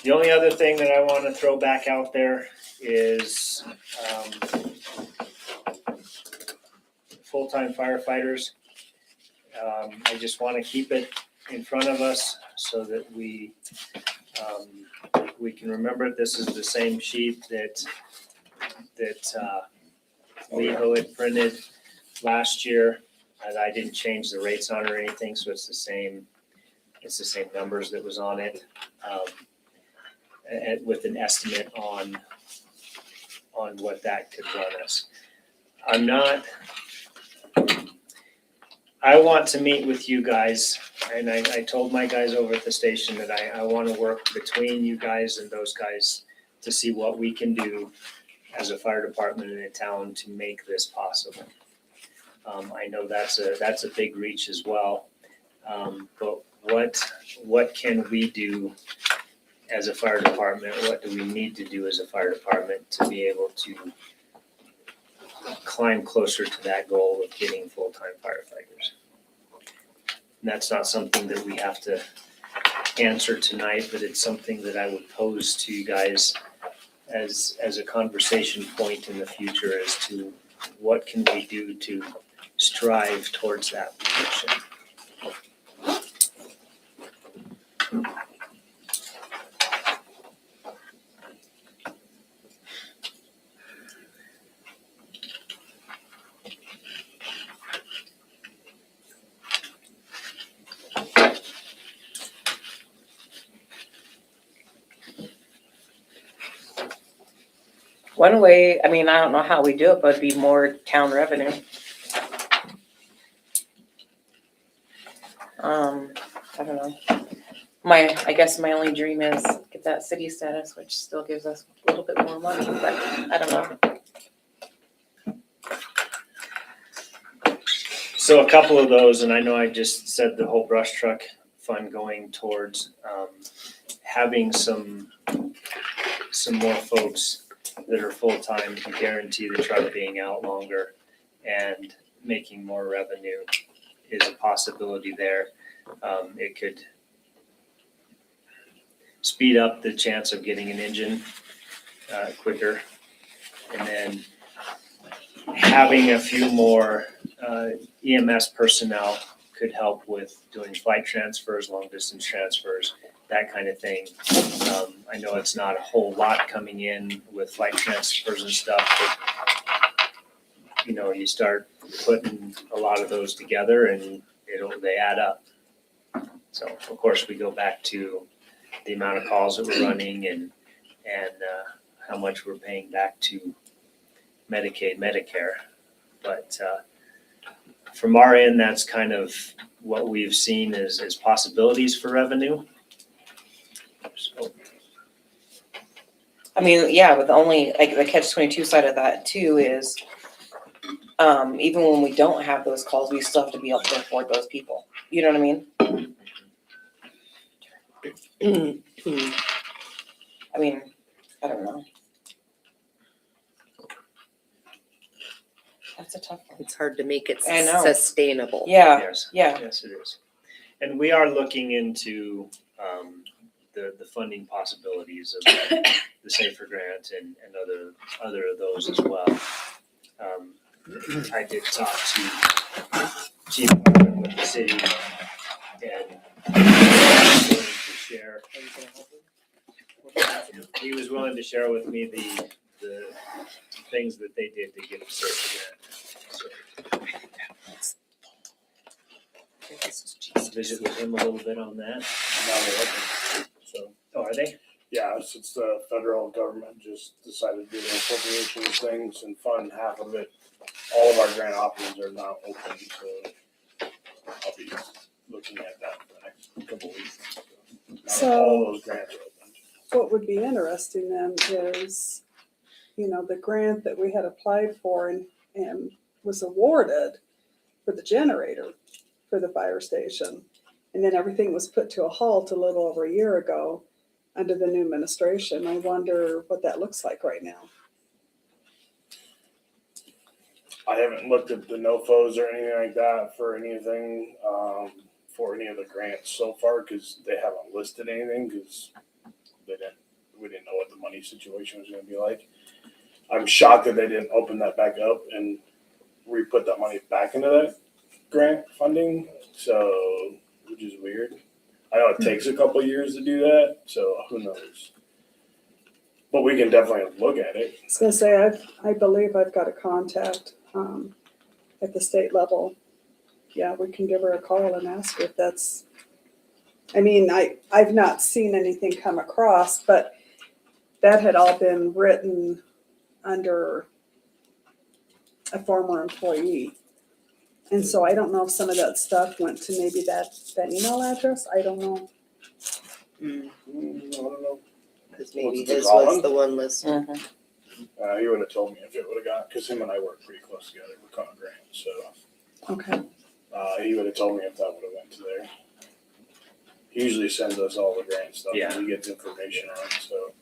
the only other thing that I wanna throw back out there is, full-time firefighters. I just want to keep it in front of us so that we can remember it. This is the same sheet that Leho had printed last year. And I didn't change the rates on it or anything, so it's the same numbers that was on it. And with an estimate on what that could run us. I want to meet with you guys, and I told my guys over at the station that I want to work between you guys and those guys to see what we can do as a fire department in a town to make this possible. I know that's a big reach as well, but what can we do as a fire department? What do we need to do as a fire department to be able to climb closer to that goal of getting full-time firefighters? And that's not something that we have to answer tonight, but it's something that I would pose to you guys as a conversation point in the future as to what can we do to strive towards that position. One way, I mean, I don't know how we do it, but it'd be more town revenue. I don't know. I guess my only dream is get that city status, which still gives us a little bit more money, but I don't know. So a couple of those, and I know I just said the whole brush truck fund going towards having some more folks that are full-time to guarantee the truck being out longer and making more revenue is a possibility there. It could speed up the chance of getting an engine quicker. And then having a few more EMS personnel could help with doing flight transfers, long distance transfers, that kind of thing. I know it's not a whole lot coming in with flight transfers and stuff, but you start putting a lot of those together and they add up. So of course, we go back to the amount of calls that we're running and how much we're paying back to Medicaid, Medicare. But from our end, that's kind of what we've seen as possibilities for revenue. So, I mean, yeah, but the only, like, the catch-22 side of that too is, even when we don't have those calls, we still have to be able to afford those people. You know what I mean? I mean, I don't know. That's a tough one. It's hard to make it I know. sustainable. Yeah, yes, yeah. yes, it is. And we are looking into the funding possibilities of the Safer Grant and other of those as well. I did talk to Chief Hartman with the city and he was willing to share with me the things that they did to get the Safer Grant. So visit with him a little bit on that. Now they're open. So, Oh, are they? yeah, since the federal government just decided to do the appropriation of things and fund half of it, all of our grant options are now open, so I'll be looking at that for the next couple of weeks. Now that So- all those grants are open. What would be interesting then is, the grant that we had applied for and was awarded for the generator for the fire station. And then everything was put to a halt a little over a year ago under the new administration. I wonder what that looks like right now. I haven't looked at the NOFOs or anything like that for anything, for any of the grants so far, cause they haven't listed anything, cause we didn't know what the money situation was gonna be like. I'm shocked that they didn't open that back up and re-put that money back into that grant funding, so, which is weird. I know it takes a couple of years to do that, so who knows? But we can definitely look at it. I was gonna say, I believe I've got a contact, at the state level. Yeah, we can give her a call and ask her if that's, I've not seen anything come across, but that had all been written under a former employee. And so I don't know if some of that stuff went to maybe that email address, I don't know. I don't know. Because maybe What's the his call was on? the one listed. He would have told me if it would have gone, because him and I work pretty close together. We're kind of grants, so Okay, he would have told me if that would have went to there. He usually sends us all the grant stuff. Yeah. He gets information on it, so.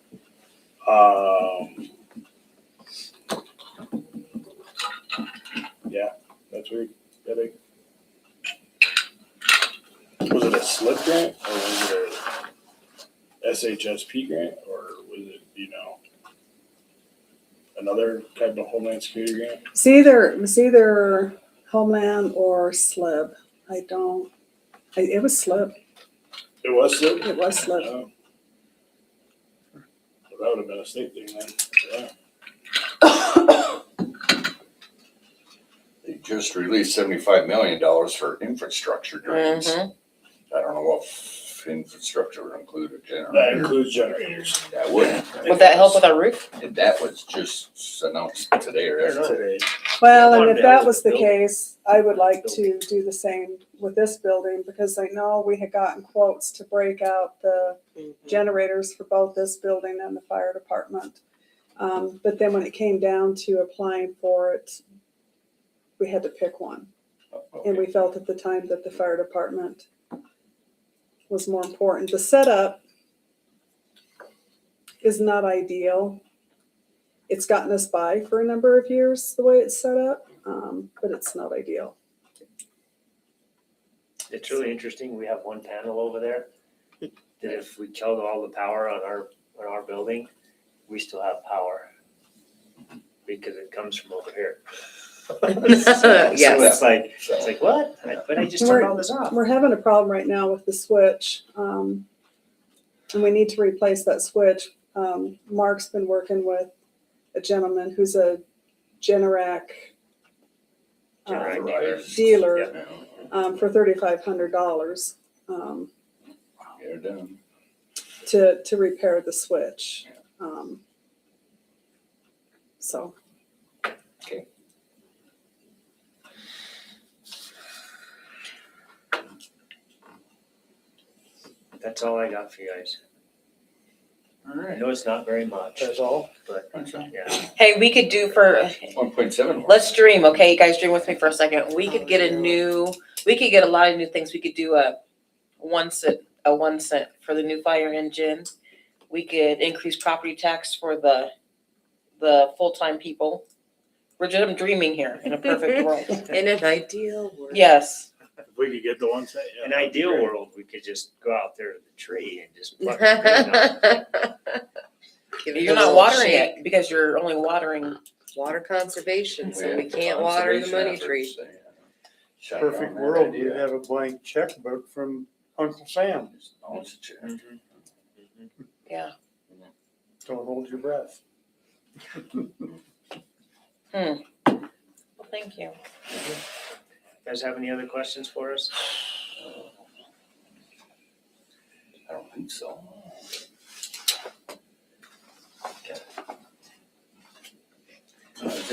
Yeah, that's weird. Was it a SLIP grant or was it a SHSP grant or was it, another type of Homeland Security grant? it's either Homeland or SLIB. It was SLIB, It was SLIP? it was SLIB. Oh. Well, that would have been a state thing then, yeah. They just released $75 million for infrastructure grants. Mhm. I don't know what infrastructure would include a That generator. includes generators. That would. Would that help with our roof? And that was just announced today or yesterday. Today. Well, One and if building, that was the building. case, I would like to do the same with this building because I know we had gotten quotes to break out the generators for both this building and the fire department. But then when it came down to applying for it, we had to pick one. And we felt at the time that the fire department was more important. The setup is not ideal. It's gotten us by for a number of years, the way it's set up, but it's not ideal. It's really interesting. We have one panel over there that if we killed all the power on our building, we still have power because it comes from over here. So Yes. it's like what? But I just turned all this off. We're having a problem right now with the switch, and we need to replace that switch. Mark's been working with a gentleman who's a Generac Generac dealer Yeah. for $3,500. They're done. to repair the switch. So, That's all I got for you guys. All I right. know it's not very much, That's all. but yeah. Hey, we could do for, 1.7. let's dream, okay? You guys dream with me for a second. We could get we could get a lot of new things. We could do a 1 cent for the new fire engine. We could increase property tax for the full-time people. I'm dreaming here in a perfect world. In an ideal world. Yes. If we could get the ones that, yeah. In an ideal world, we could just go out there to the tree and just pluck the green off. Give it You're a not little watering shake. it because you're only watering. Water conservation, so we can't water the money tree. Perfect world, we'd have a blank checkbook from Uncle Sam. Yeah. Don't hold your breath. Well, thank you. Guys have any other questions for us? I don't think so.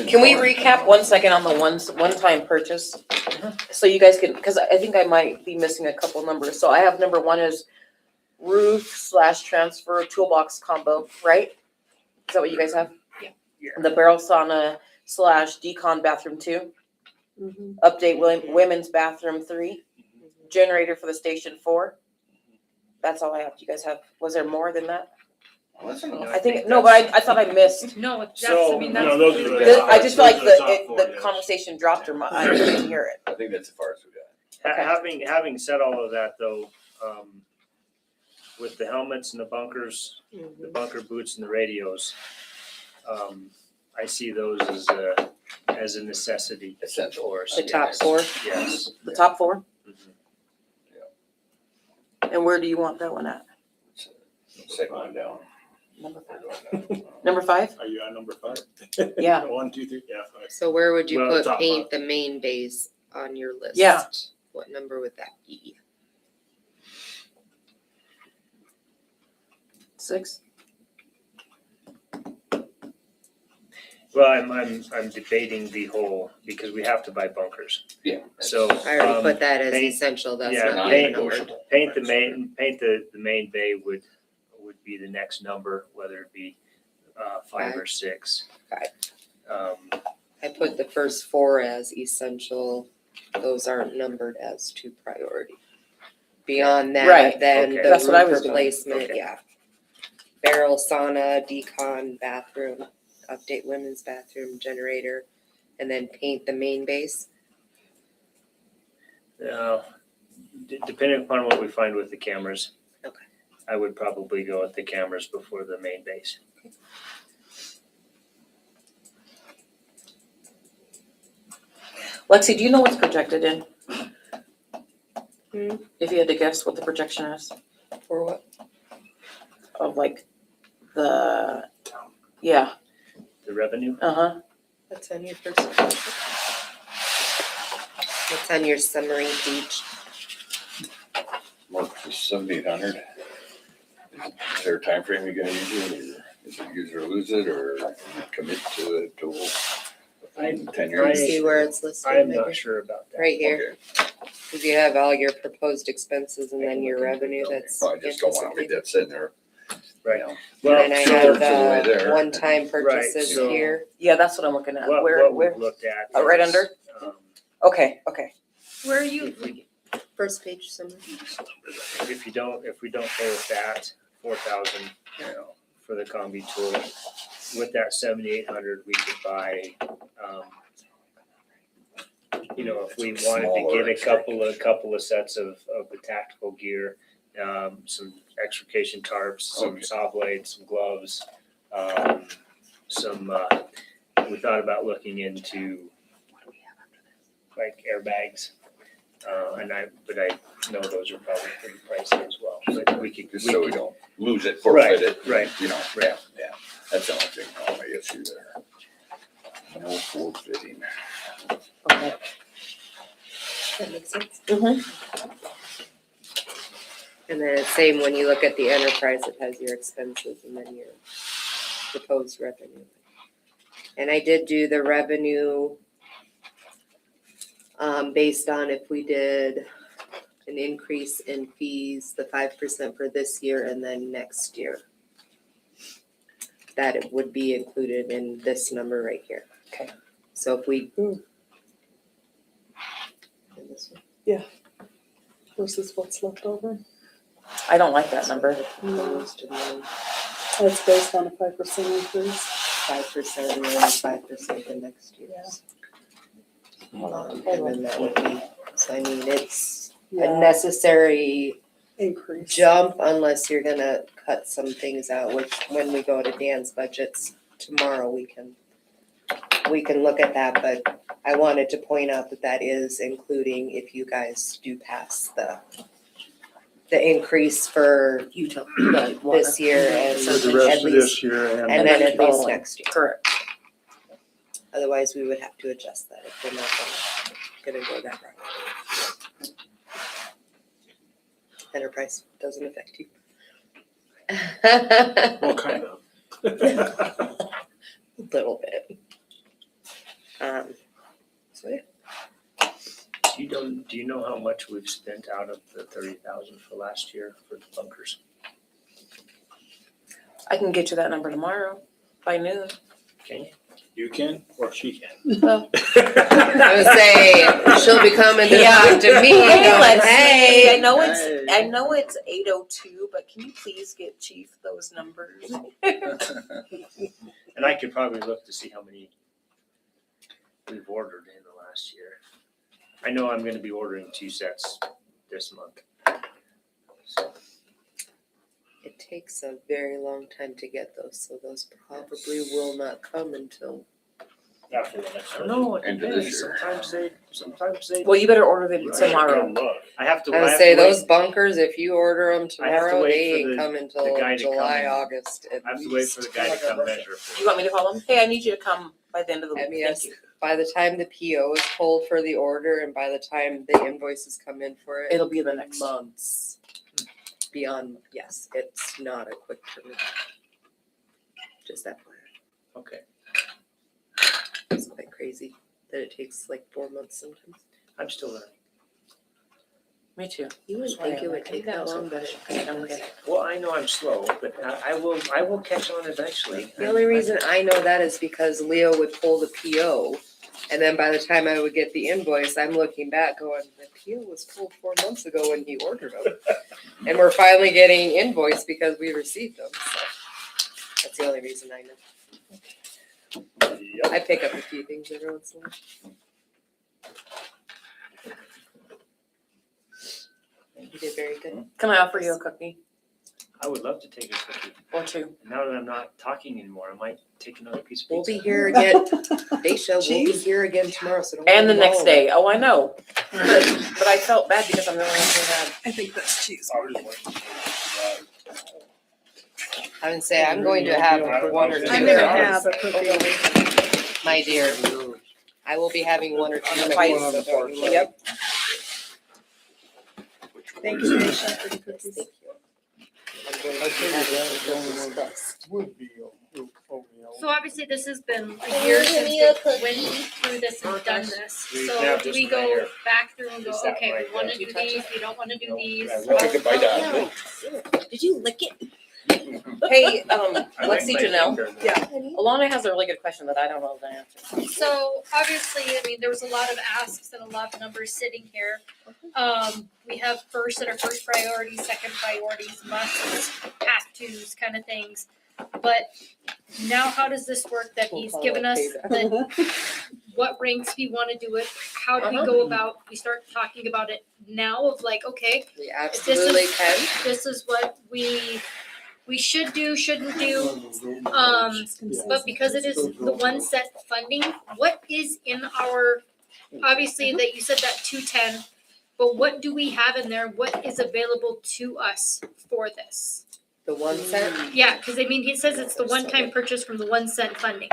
Can we recap 1 second on the one-time purchase? So you guys can, because I think I might be missing a couple numbers. So I have number 1 is roof/transfer toolbox combo, right? Is that what you guys have? Yeah. The barrel sauna / decon bathroom 2, mhm. update women's bathroom 3, generator for the station 4. That's all I have. Do you guys have, was there more than that? Well, that's enough. I think, no, but I thought I missed. No, that's, So, I mean, no, that's. those are the- The- I just feel like Those are the top four, the yes. conversation dropped or I didn't hear it. I think that's as far as we got. Okay. Having said all of that though, with the helmets and the bunkers, Mm-hmm. the bunker boots and the radios, I see those as a necessity Essential. for us. The top 4. Yes. The top 4? Mhm. And where do you want that one at? Second one down. Number 5? Number 5? Are you on number 5? Yeah. 1, 2, 3, yeah, 5. So where would you Well, put top paint the main base on your list? Yeah. What number would that be? 6? Well, I'm debating the whole, because we have to buy bunkers. Yeah. So, I already put that as paint- essential, that's yeah, not paint- even numbered. paint the main bay would be the next number, whether it be 5 or 6. I put the first 4 as essential, those aren't numbered as to priority. Beyond Right. that, then Okay. the That's what I roof was doing. replacement, Okay. yeah. Barrel sauna, decon bathroom, update women's bathroom, generator, and then paint the main base. Depending upon what we find with the cameras. Okay. I would probably go with the cameras before the main base. Lexi, do you know what's projected in? Hmm. If you had to guess what the projection is For what? of like yeah, The revenue, uh-huh. That's on your first page. That's on your summary page. Mark for 7,800. Is there a time frame you gotta use it, or is it use it or lose it, or commit to it till 10 Let me years? see where it's listed. I'm maybe. not sure about that. Right here, because you have all your proposed expenses and then your revenue that's I just don't wanna leave anticipated. that sitting there. Right. You know. Well, And I so- have so the way there. one-time purchases so- here. Yeah, that's what I'm looking at. What Where we've looked at. right is, under? Okay. Where are you, If we First page summary. if we don't pay with that, 4,000, for the combi tool, with that 7,800, we could buy, if we wanted to get a couple of sets of the tactical gear, some extrication tarps, some Okay. saw blades, some gloves, we thought about looking into like airbags. But I know those are probably pretty pricey as well, but we could. Just so we don't lose it, forfeit Right, it. right. Yeah. That's the only thing, my issue there. No forfeiting. Okay. That makes sense. Mm-hmm. And then it's same when you look at the enterprise, it has your expenses and then your proposed revenue. And I did do the revenue based on if we did an increase in fees, the 5% for this year and then next year. That it would be included in this number right here. Okay. So if we. Ooh. In this one. Versus what's left over. I don't like that number. Proposed and then That's based on a 5% increase. 5% and then 5% the next year. And then that would be, so I mean, it's a Yeah, necessary increase. jump unless you're gonna cut some things out, which when we go to Dan's budgets tomorrow, we can look at that, but I wanted to point out that that is including if you guys do pass the increase for You tell. this year and For the rest at of least, this year and then at least following. next year. Correct. Otherwise, we would have to adjust that if we're not gonna go that route. Enterprise doesn't affect you. Well, kind of. Little bit. So yeah. Do you know how much we've spent out of the 30,000 for last year for the bunkers? I can get you that number tomorrow by noon. Okay. You can, or she can. I would say she'll be coming to Yeah. talk to me. Hey, going, let's see. hey. I know it's 8:02, but can you please get Chief those numbers? And I could probably look to see how many we've ordered in the last year. I know I'm gonna be ordering 2 sets this month. So, It takes a very long time to get those, so those probably will not come until. After the next I don't one. know, it End of this depends, year. sometimes they, Well, you better order them Right, tomorrow. come look. I have to, I I would have say to wait, those bunkers, if you order them I have to tomorrow, wait they for ain't the- come the until guy to come July, and- August at I have to wait for the guy to come measure for You want me to call him? Hey, I need you to come by the end of the week. MES. Thank you. By the time the PO is pulled for the order and by the time the invoices come in for it, It'll be the next. months. Beyond, yes, it's not a quick turnaround. Just that way. Okay, It's quite crazy that it takes like 4 months sometimes. I'm still learning. Me too. You wouldn't think it would take that long, but it I'm does. good. Well, I know I'm slow, but I will catch on eventually. The only reason I know that is because Leo would pull the PO, and then by the time I would get the invoice, I'm looking back going, the PO was pulled 4 months ago when he ordered them. And we're finally getting invoiced because we received them, so that's the only reason I know. Yep. I pick up a few things every once in a while. You did very good. Can I offer you a cookie I would love to take a cookie. or two? Now that I'm not talking anymore, I might take another piece of We'll pizza. be here again, Daisha, we'll be Jeez. here again tomorrow, so don't. And the worry next about day. Oh, I know. But I felt bad because I'm the only one who had. I think that's cheese. I was just waiting for it. I would say I'm going to have one or two. I'm gonna have a cookie. My dear, I will be having one or two. On the cookies, one on so the don't far you side. worry. Yep. Thank you, Nisha, for the Yes, cookies. thank you. I'm going to be having cookies first. Would be oatmeal. So obviously this has been a year since we went through this and done this. We So have do just we right go here. back through and go, Just that okay, right we wanna there. do these, we don't wanna do these. Yeah, we'll take a bite out of it. Did you lick it? Hey, I let's see like my Janelle. finger. Yeah. Alana has a really good question that I don't know the answer. So obviously, I mean, there was a lot of asks and a lot of numbers sitting here. We have first that are first priorities, second priorities, musts, have tos, kind of things. But now how does this work that he's given us the, what ranks we wanna do it? How do we go about, we start talking about it now of like, okay, We absolutely can. this is what we should do, shouldn't do. But because it is the one set funding, what is in our, obviously that you said that 210, but what do we have in there? What is available to us for this? The 1 cent, Yeah, cause I mean, he says it's the one-time purchase from the 1 cent funding.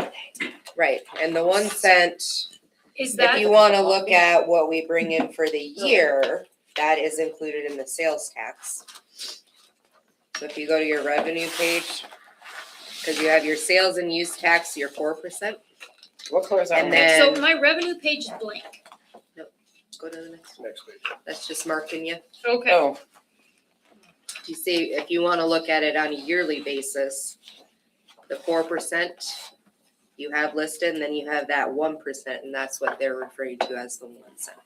right, and the 1 cent, Is if that, you wanna look at what we bring in for the year, that is included in the sales tax. So if you go to your revenue page, because you have your sales and use tax, your 4%, What color is that? and one? then So my revenue page is blank. go to the next one. Next page. That's just marking you. Okay. Oh, You see, if you want to look at it on a yearly basis, the 4% you have listed, and then you have that 1%, and that's what they're referring to as the 1 cent.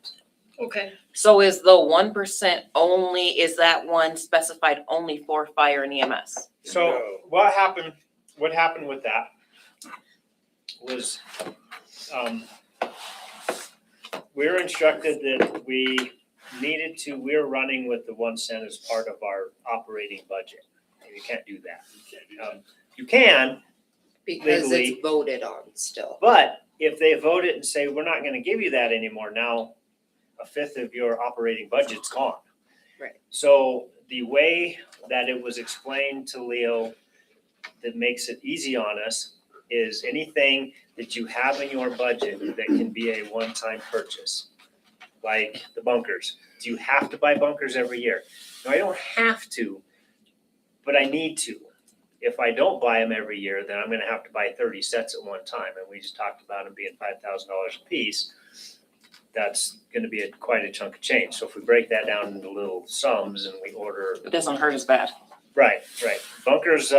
Okay. so is the 1% only, is that one specified only for fire and EMS? So what happened with that was, we were instructed that we were running with the 1 cent as part of our operating budget. And you can't do that. You can, Because Legally. it's voted on still. but if they vote it and say, we're not gonna give you that anymore, now a fifth of your operating budget's gone. Right. So the way that it was explained to Leo that makes it easy on us is anything that you have in your budget that can be a one-time purchase, like the bunkers. Do you have to buy bunkers every year? No, I don't have to, but I need to. If I don't buy them every year, then I'm gonna have to buy 30 sets at one time, and we just talked about them being $5,000 a piece. That's gonna be quite a chunk of change. So if we break that down into little sums and we order, It doesn't hurt as bad. right. Bunkers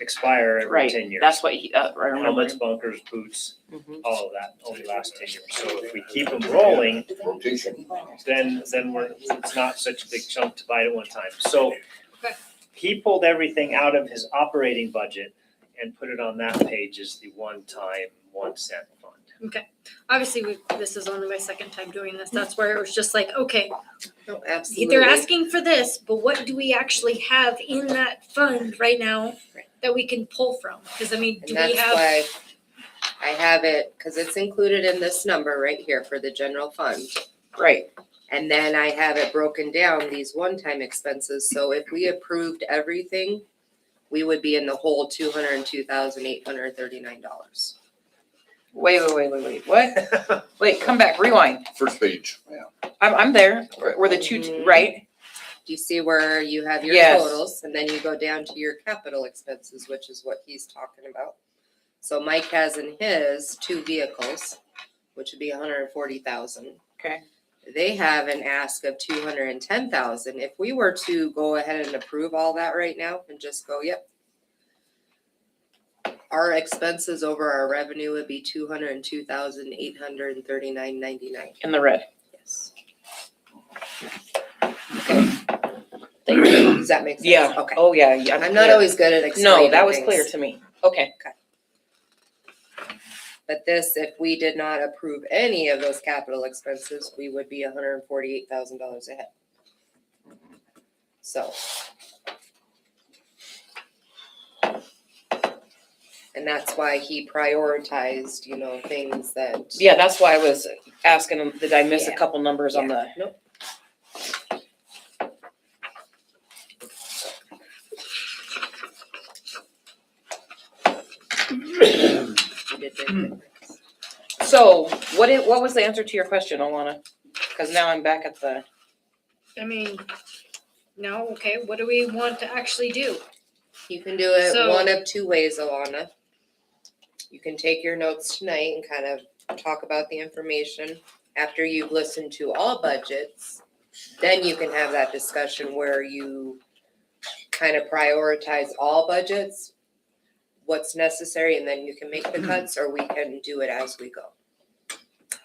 expire every Right, 10 years. that's what he, I remember. Helmets, bunkers, boots, Mhm. all of that only lasts 10 years. So if we keep them rolling, Rotation. then it's not such a big chunk to buy at one time. So Okay. he pulled everything out of his operating budget and put it on that page as the one-time 1 cent fund. Obviously, this is only my second time doing this. That's where it was just like, okay, No, absolutely. they're asking for this, but what do we actually have in that fund right now that we can pull from? Because I mean, do And we that's have? why I have it, because it's included in this number right here for the general fund. Right, And then I have it broken down, these one-time expenses, so if we approved everything, we would be in the whole $202,839. wait, what? Wait, come back, rewind. First page, yeah. I'm there, where the two, Mhm. right? Do you see where you have your Yes. totals, and then you go down to your capital expenses, which is what he's talking about. So Mike has in his 2 vehicles, which would be 140,000. Okay. They have an ask of 210,000. If we were to go ahead and approve all that right now and just go, yep. Our expenses over our revenue would be 202,839.99. In the red. Yes. Thank you. Does that make sense? Yeah, Okay. oh, yeah, yeah. I'm not always good at explaining No, that was things. clear to me. Okay, But this, if we did not approve any of those capital expenses, we would be $148,000 ahead. So. And that's why he prioritized, things that. yeah, that's why I was asking him, did I miss a Yeah. couple numbers on the? Nope. You did very good. So, what was the answer to your question, Alana? Cause now I'm back at the, I mean, no, okay, what do we want to actually do? You can do it So- one of 2 ways, Alana. You can take your notes tonight and kind of talk about the information. After you've listened to all budgets, then you can have that discussion where you kind of prioritize all budgets, what's necessary, and then you can make the cuts, or we can do it as we go.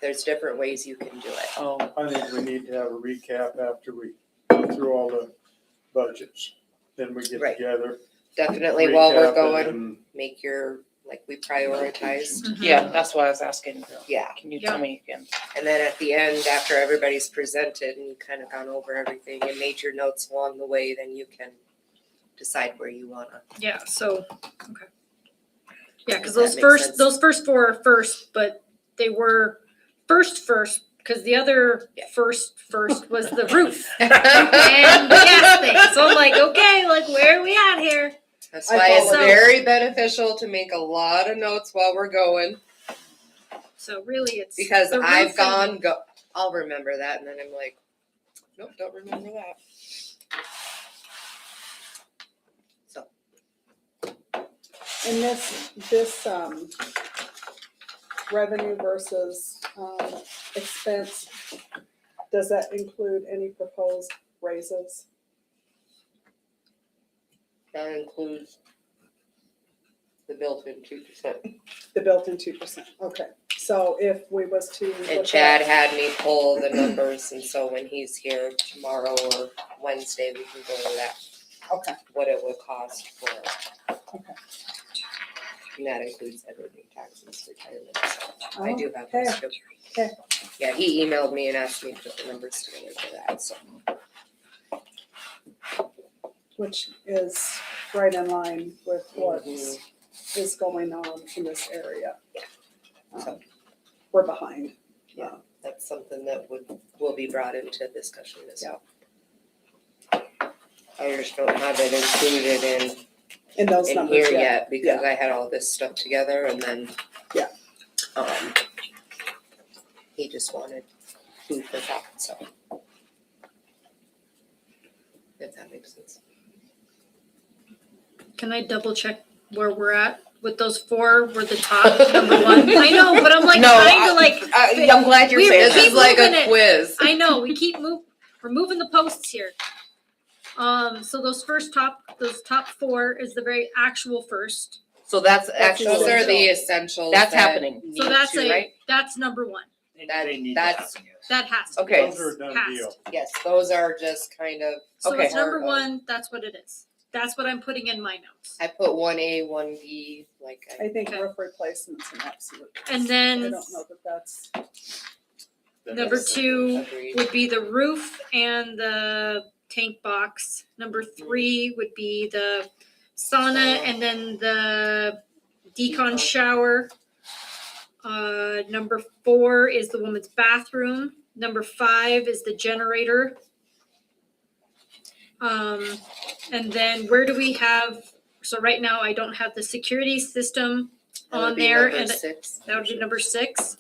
There's different ways you can do it. oh, I think we need to have a recap after we go through all the budgets. Then we get Right. together. Definitely while we're recap it, going, and make your, we prioritized, yeah, that's why I was asking. yeah. Can you tell me again? And then at the end, after everybody's presented and you've kind of gone over everything and made your notes along the way, then you can decide where you wanna. Yeah, so, okay. Yeah, cause That makes sense. those first 4 are first, but they were first, cause the other Yeah. first was the roof and the gas thing. So I'm like, okay, like where are we at here? That's I why it's follow. very beneficial to make a lot of notes while we're going, So really it's. because the I've roof and- I'll remember that and then I'm like, Nope, don't remember that. So, And this revenue versus, expense, does that include any proposed raises? that includes the built-in 2%. The built-in 2%, okay. So if we was to look And at- Chad had me pull the numbers, and so when he's here tomorrow or Wednesday, we can go over that, Okay, what it would cost for. Okay. And that includes everything, taxes, retirement, so I Oh, do have okay. those too. Okay. Yeah, he emailed me and asked me to put the numbers together for that, so. which is right in line with what Mhm. is going on in this area. So- We're behind. That's something that will be brought into discussion as well. I just don't have it included In those in numbers, here yeah. yet because I had all this stuff together and then. Yeah. He just wanted food for thought, so. If that makes sense. Can I double check where we're at with those four? We're the top number one. I know, but I'm like No, trying to like. I'm glad you're We- saying this that. is like a moving it. quiz. I know, we keep we're moving the posts here. So those top four is the very actual first. So that's actually, Those are the essential. essentials. That's that happening. So need that's to- right? that's number one. That- They need to that's- happen, yes. That has to. Okay. Those are a done Has deal. to. Yes, those are just kind of, So Okay. it's number Part of- one, that's what it is. That's what I'm putting in my notes. I put 1A, 1B, like, I think Okay. roof replacement's an absolute. And I then don't know that that's, number two agreed. would be the roof and the tank box. Number three would be the sauna and then the decon shower. Number four is the woman's bathroom. Number five is the generator. And then where do we have, so right now I don't have the security system That would on be there, number and 6. that would be number 6.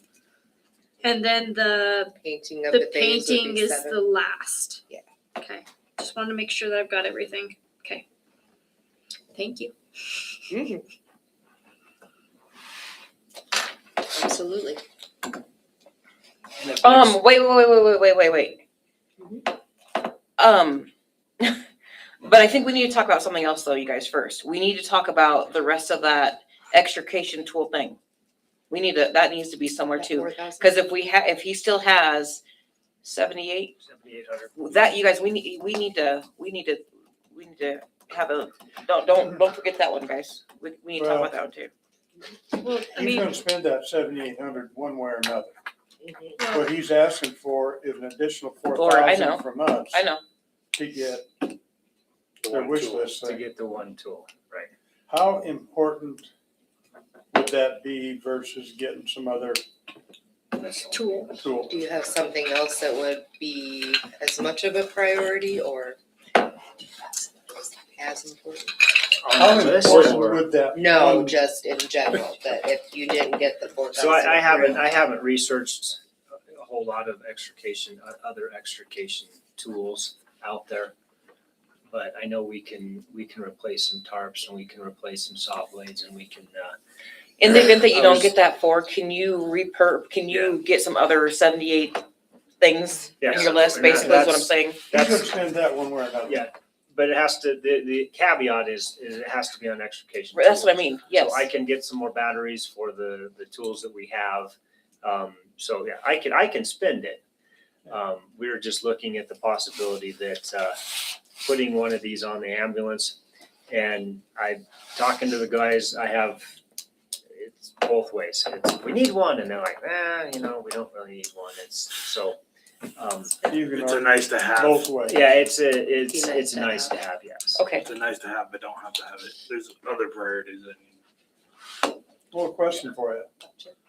And then the Painting of the the bays would painting be is 7. the last. Yeah. Okay, just wanted to make sure that I've got everything. Okay. Thank you. Mhm. Absolutely. And if there's- wait. But I think we need to talk about something else though, you guys, first. We need to talk about the rest of that extrication tool thing. That needs to be somewhere too. 4,000? Cause if he still has 78, 7,800. that, you guys, we need to have a, don't forget that one, guys. We need to talk about that one too. Well, I He's mean, gonna spend that 7,800 one way or another. Mhm. What he's asking for is an additional I know. 4,000 from us I know. to get The their one wish tool. list To thing. get the one tool, right. How important would that be versus getting some other tool. tool? Do you have something else that would be as much of a priority or as important? How On the list, important or- would that? No, one- just in general, that if you didn't get the 4,000. So I haven't researched a whole lot of other extrication tools out there. But I know we can replace some tarps and we can replace some saw blades and we can, In the event that you I don't was- get that can you get some other 78 things in Yes, your list, and that- basically is what I'm that's- saying? He's gonna that's, spend that one way or another. yeah. But it has to, the caveat is it has to be on extrication. That's what I tools. mean, yes. So I can get some more batteries for the tools that we have. So yeah, I can spend it. We were just looking at the possibility that, putting one of these on the ambulance and talking to the guys, it's both ways. We need one and they're like, we don't really need one. You can It's a argue nice to have. both ways. Yeah, Be it's nice to nice to have. have, yes. Okay. It's a nice to have, but don't have to have it. There's other priorities that need. Well, a question for you.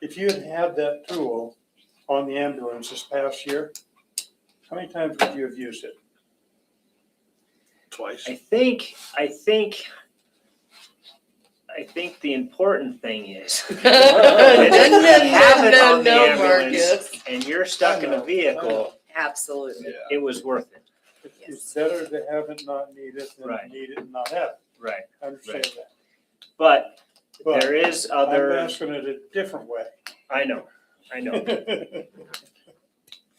If you had had that tool on the ambulance this past year, how many times would you have used it? Twice. I think the important thing is have it on the ambulance and you're stuck in a vehicle Absolutely. Yeah. It was worth it. It's better to have it not need it than Right. need it and not have it. Right. I understand that. But But there is I'm other, asking it a different way. I know. I'm And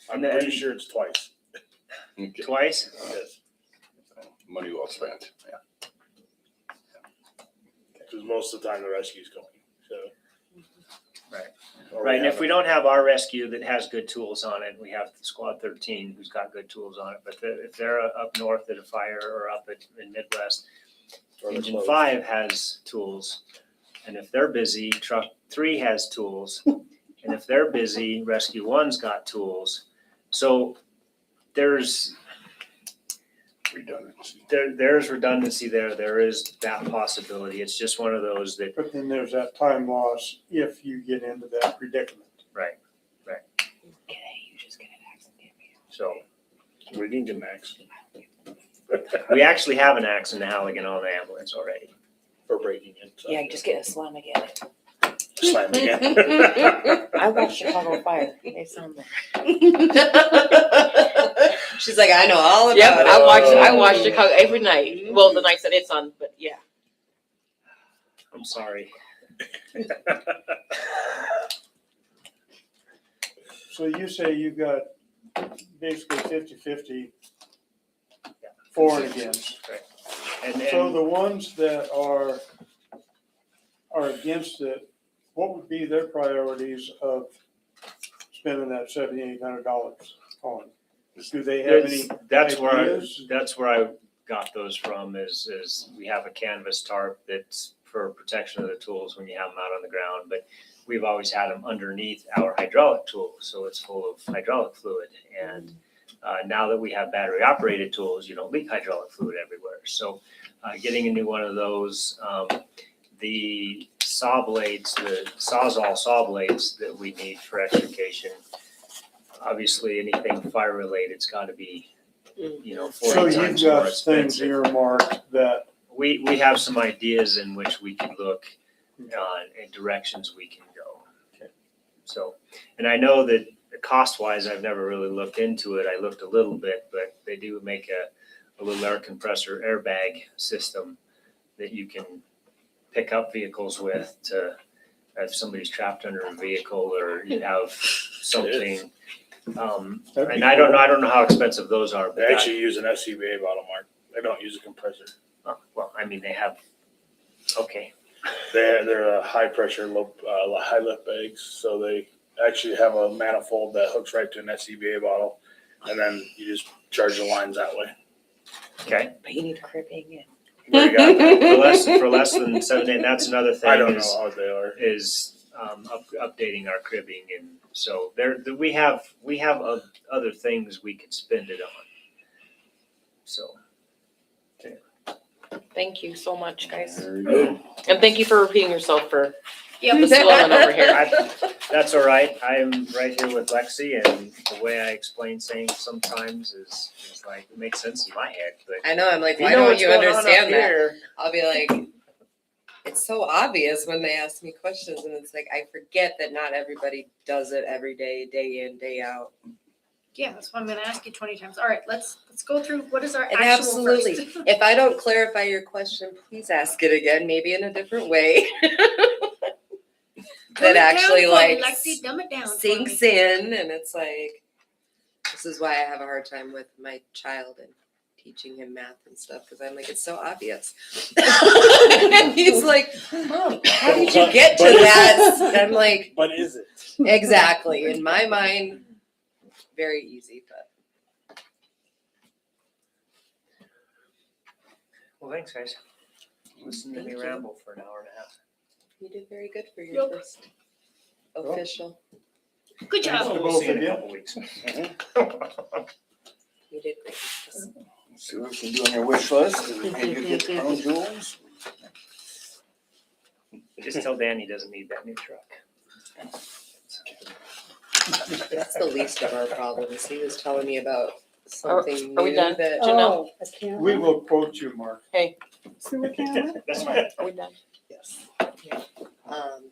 pretty then- sure it's twice. Okay. Twice? Yes. Money well spent, yeah. Because most of the time the rescue's going, so. Right. Or Right, and if have we it. don't have our rescue that has good tools on it, we have Squad 13 who's got good tools on it. But if they're up north at a fire or up in Midwest, Or they're Engine closed. 5 has tools. And if they're busy, Truck 3 has tools. And if they're busy, Rescue 1's got tools. So there's Redundancy. there's redundancy there. There is that possibility. It's just one of those that, But then there's that time loss if you get into that predicament. so. We can get an axe We actually have an axe in the Halligan on the ambulance already. for breaking it. so. Yeah, just get a slam again. Slam again. I watched Chicago Fire. They sound there. She's like, I know all about Yep, it. I watch Chicago every night. Well, the nights that it's on, but yeah. I'm sorry. So you say you got basically 50-50 for and against. And So the ones that are against it, what would be their priorities of spending that $7,800 on? Do they have any that's where ideas? I got those from is we have a canvas tarp that's for protection of the tools when you have them out on the ground, but we've always had them underneath our hydraulic tools, so it's full of hydraulic fluid. And now that we have battery operated tools, you don't leak hydraulic fluid everywhere. So getting a new one of those, the saw blades, the Sawzall saw blades that we need for extrication, obviously anything fire related's got to be, you know, So 40 you've times more got things expensive. earmarked that, We have some ideas in which we could look and directions we can go. So, and I know that cost wise, I've never really looked into it. I looked a little bit, but they do make a little air compressor airbag system that you can pick up vehicles with to, if somebody's trapped under a vehicle or you have something. that'd be And I don't cool. know how expensive those are, but They actually use an SCBA bottle, Mark. They don't use a compressor. well, I mean, they have, okay. They're a high pressure, high lift bags, so they actually have a manifold that hooks right to an SCBA bottle, and then you just charge the lines that way. Okay. But you need cribbing and. There you go. For less than 7 days, that's another thing. I don't is- know how they are. is updating our cribbing, and so we have other things we could spend it on. So Thank you so much, guys. There you go. And thank you for repeating yourself for Yep. the slow one over here. that's all right. I'm right here with Lexi, and the way I explain things sometimes is like it makes sense in my head, but I know, I'm like, You why know don't what's you going on up understand that? here. I'll be like, it's so obvious when they ask me questions, and it's like, I forget that not everybody does it every day, day in, day out. Yeah, that's what I'm gonna ask you 20 times. All right, let's go through, what is our And actual absolutely. first? If I don't clarify your question, please ask it again, maybe in a different way. Dumb it That down actually for me, like Lexi, dumb it down for sinks me. in, and it's like, this is why I have a hard time with my child and teaching him math and stuff, because I'm like, it's so obvious. And he's like, Mom, how did you get to But is that? And I'm like, But is it? exactly. In my mind, very easy, but well, thanks, guys. Listen to me Thank you. ramble for an hour and a half. you did very good for your Yep. first official. Good job. Both We'll see you in of a you. couple weeks. You did great. See what we can do on your wish list, and maybe you get the crown jewels. Just tell Dan he doesn't need that new truck. That's the least of our problems. He was telling me about something are we new done? that. Janelle? A camera? We will quote you, Mark. See the camera? That's fine. Are we done? Um,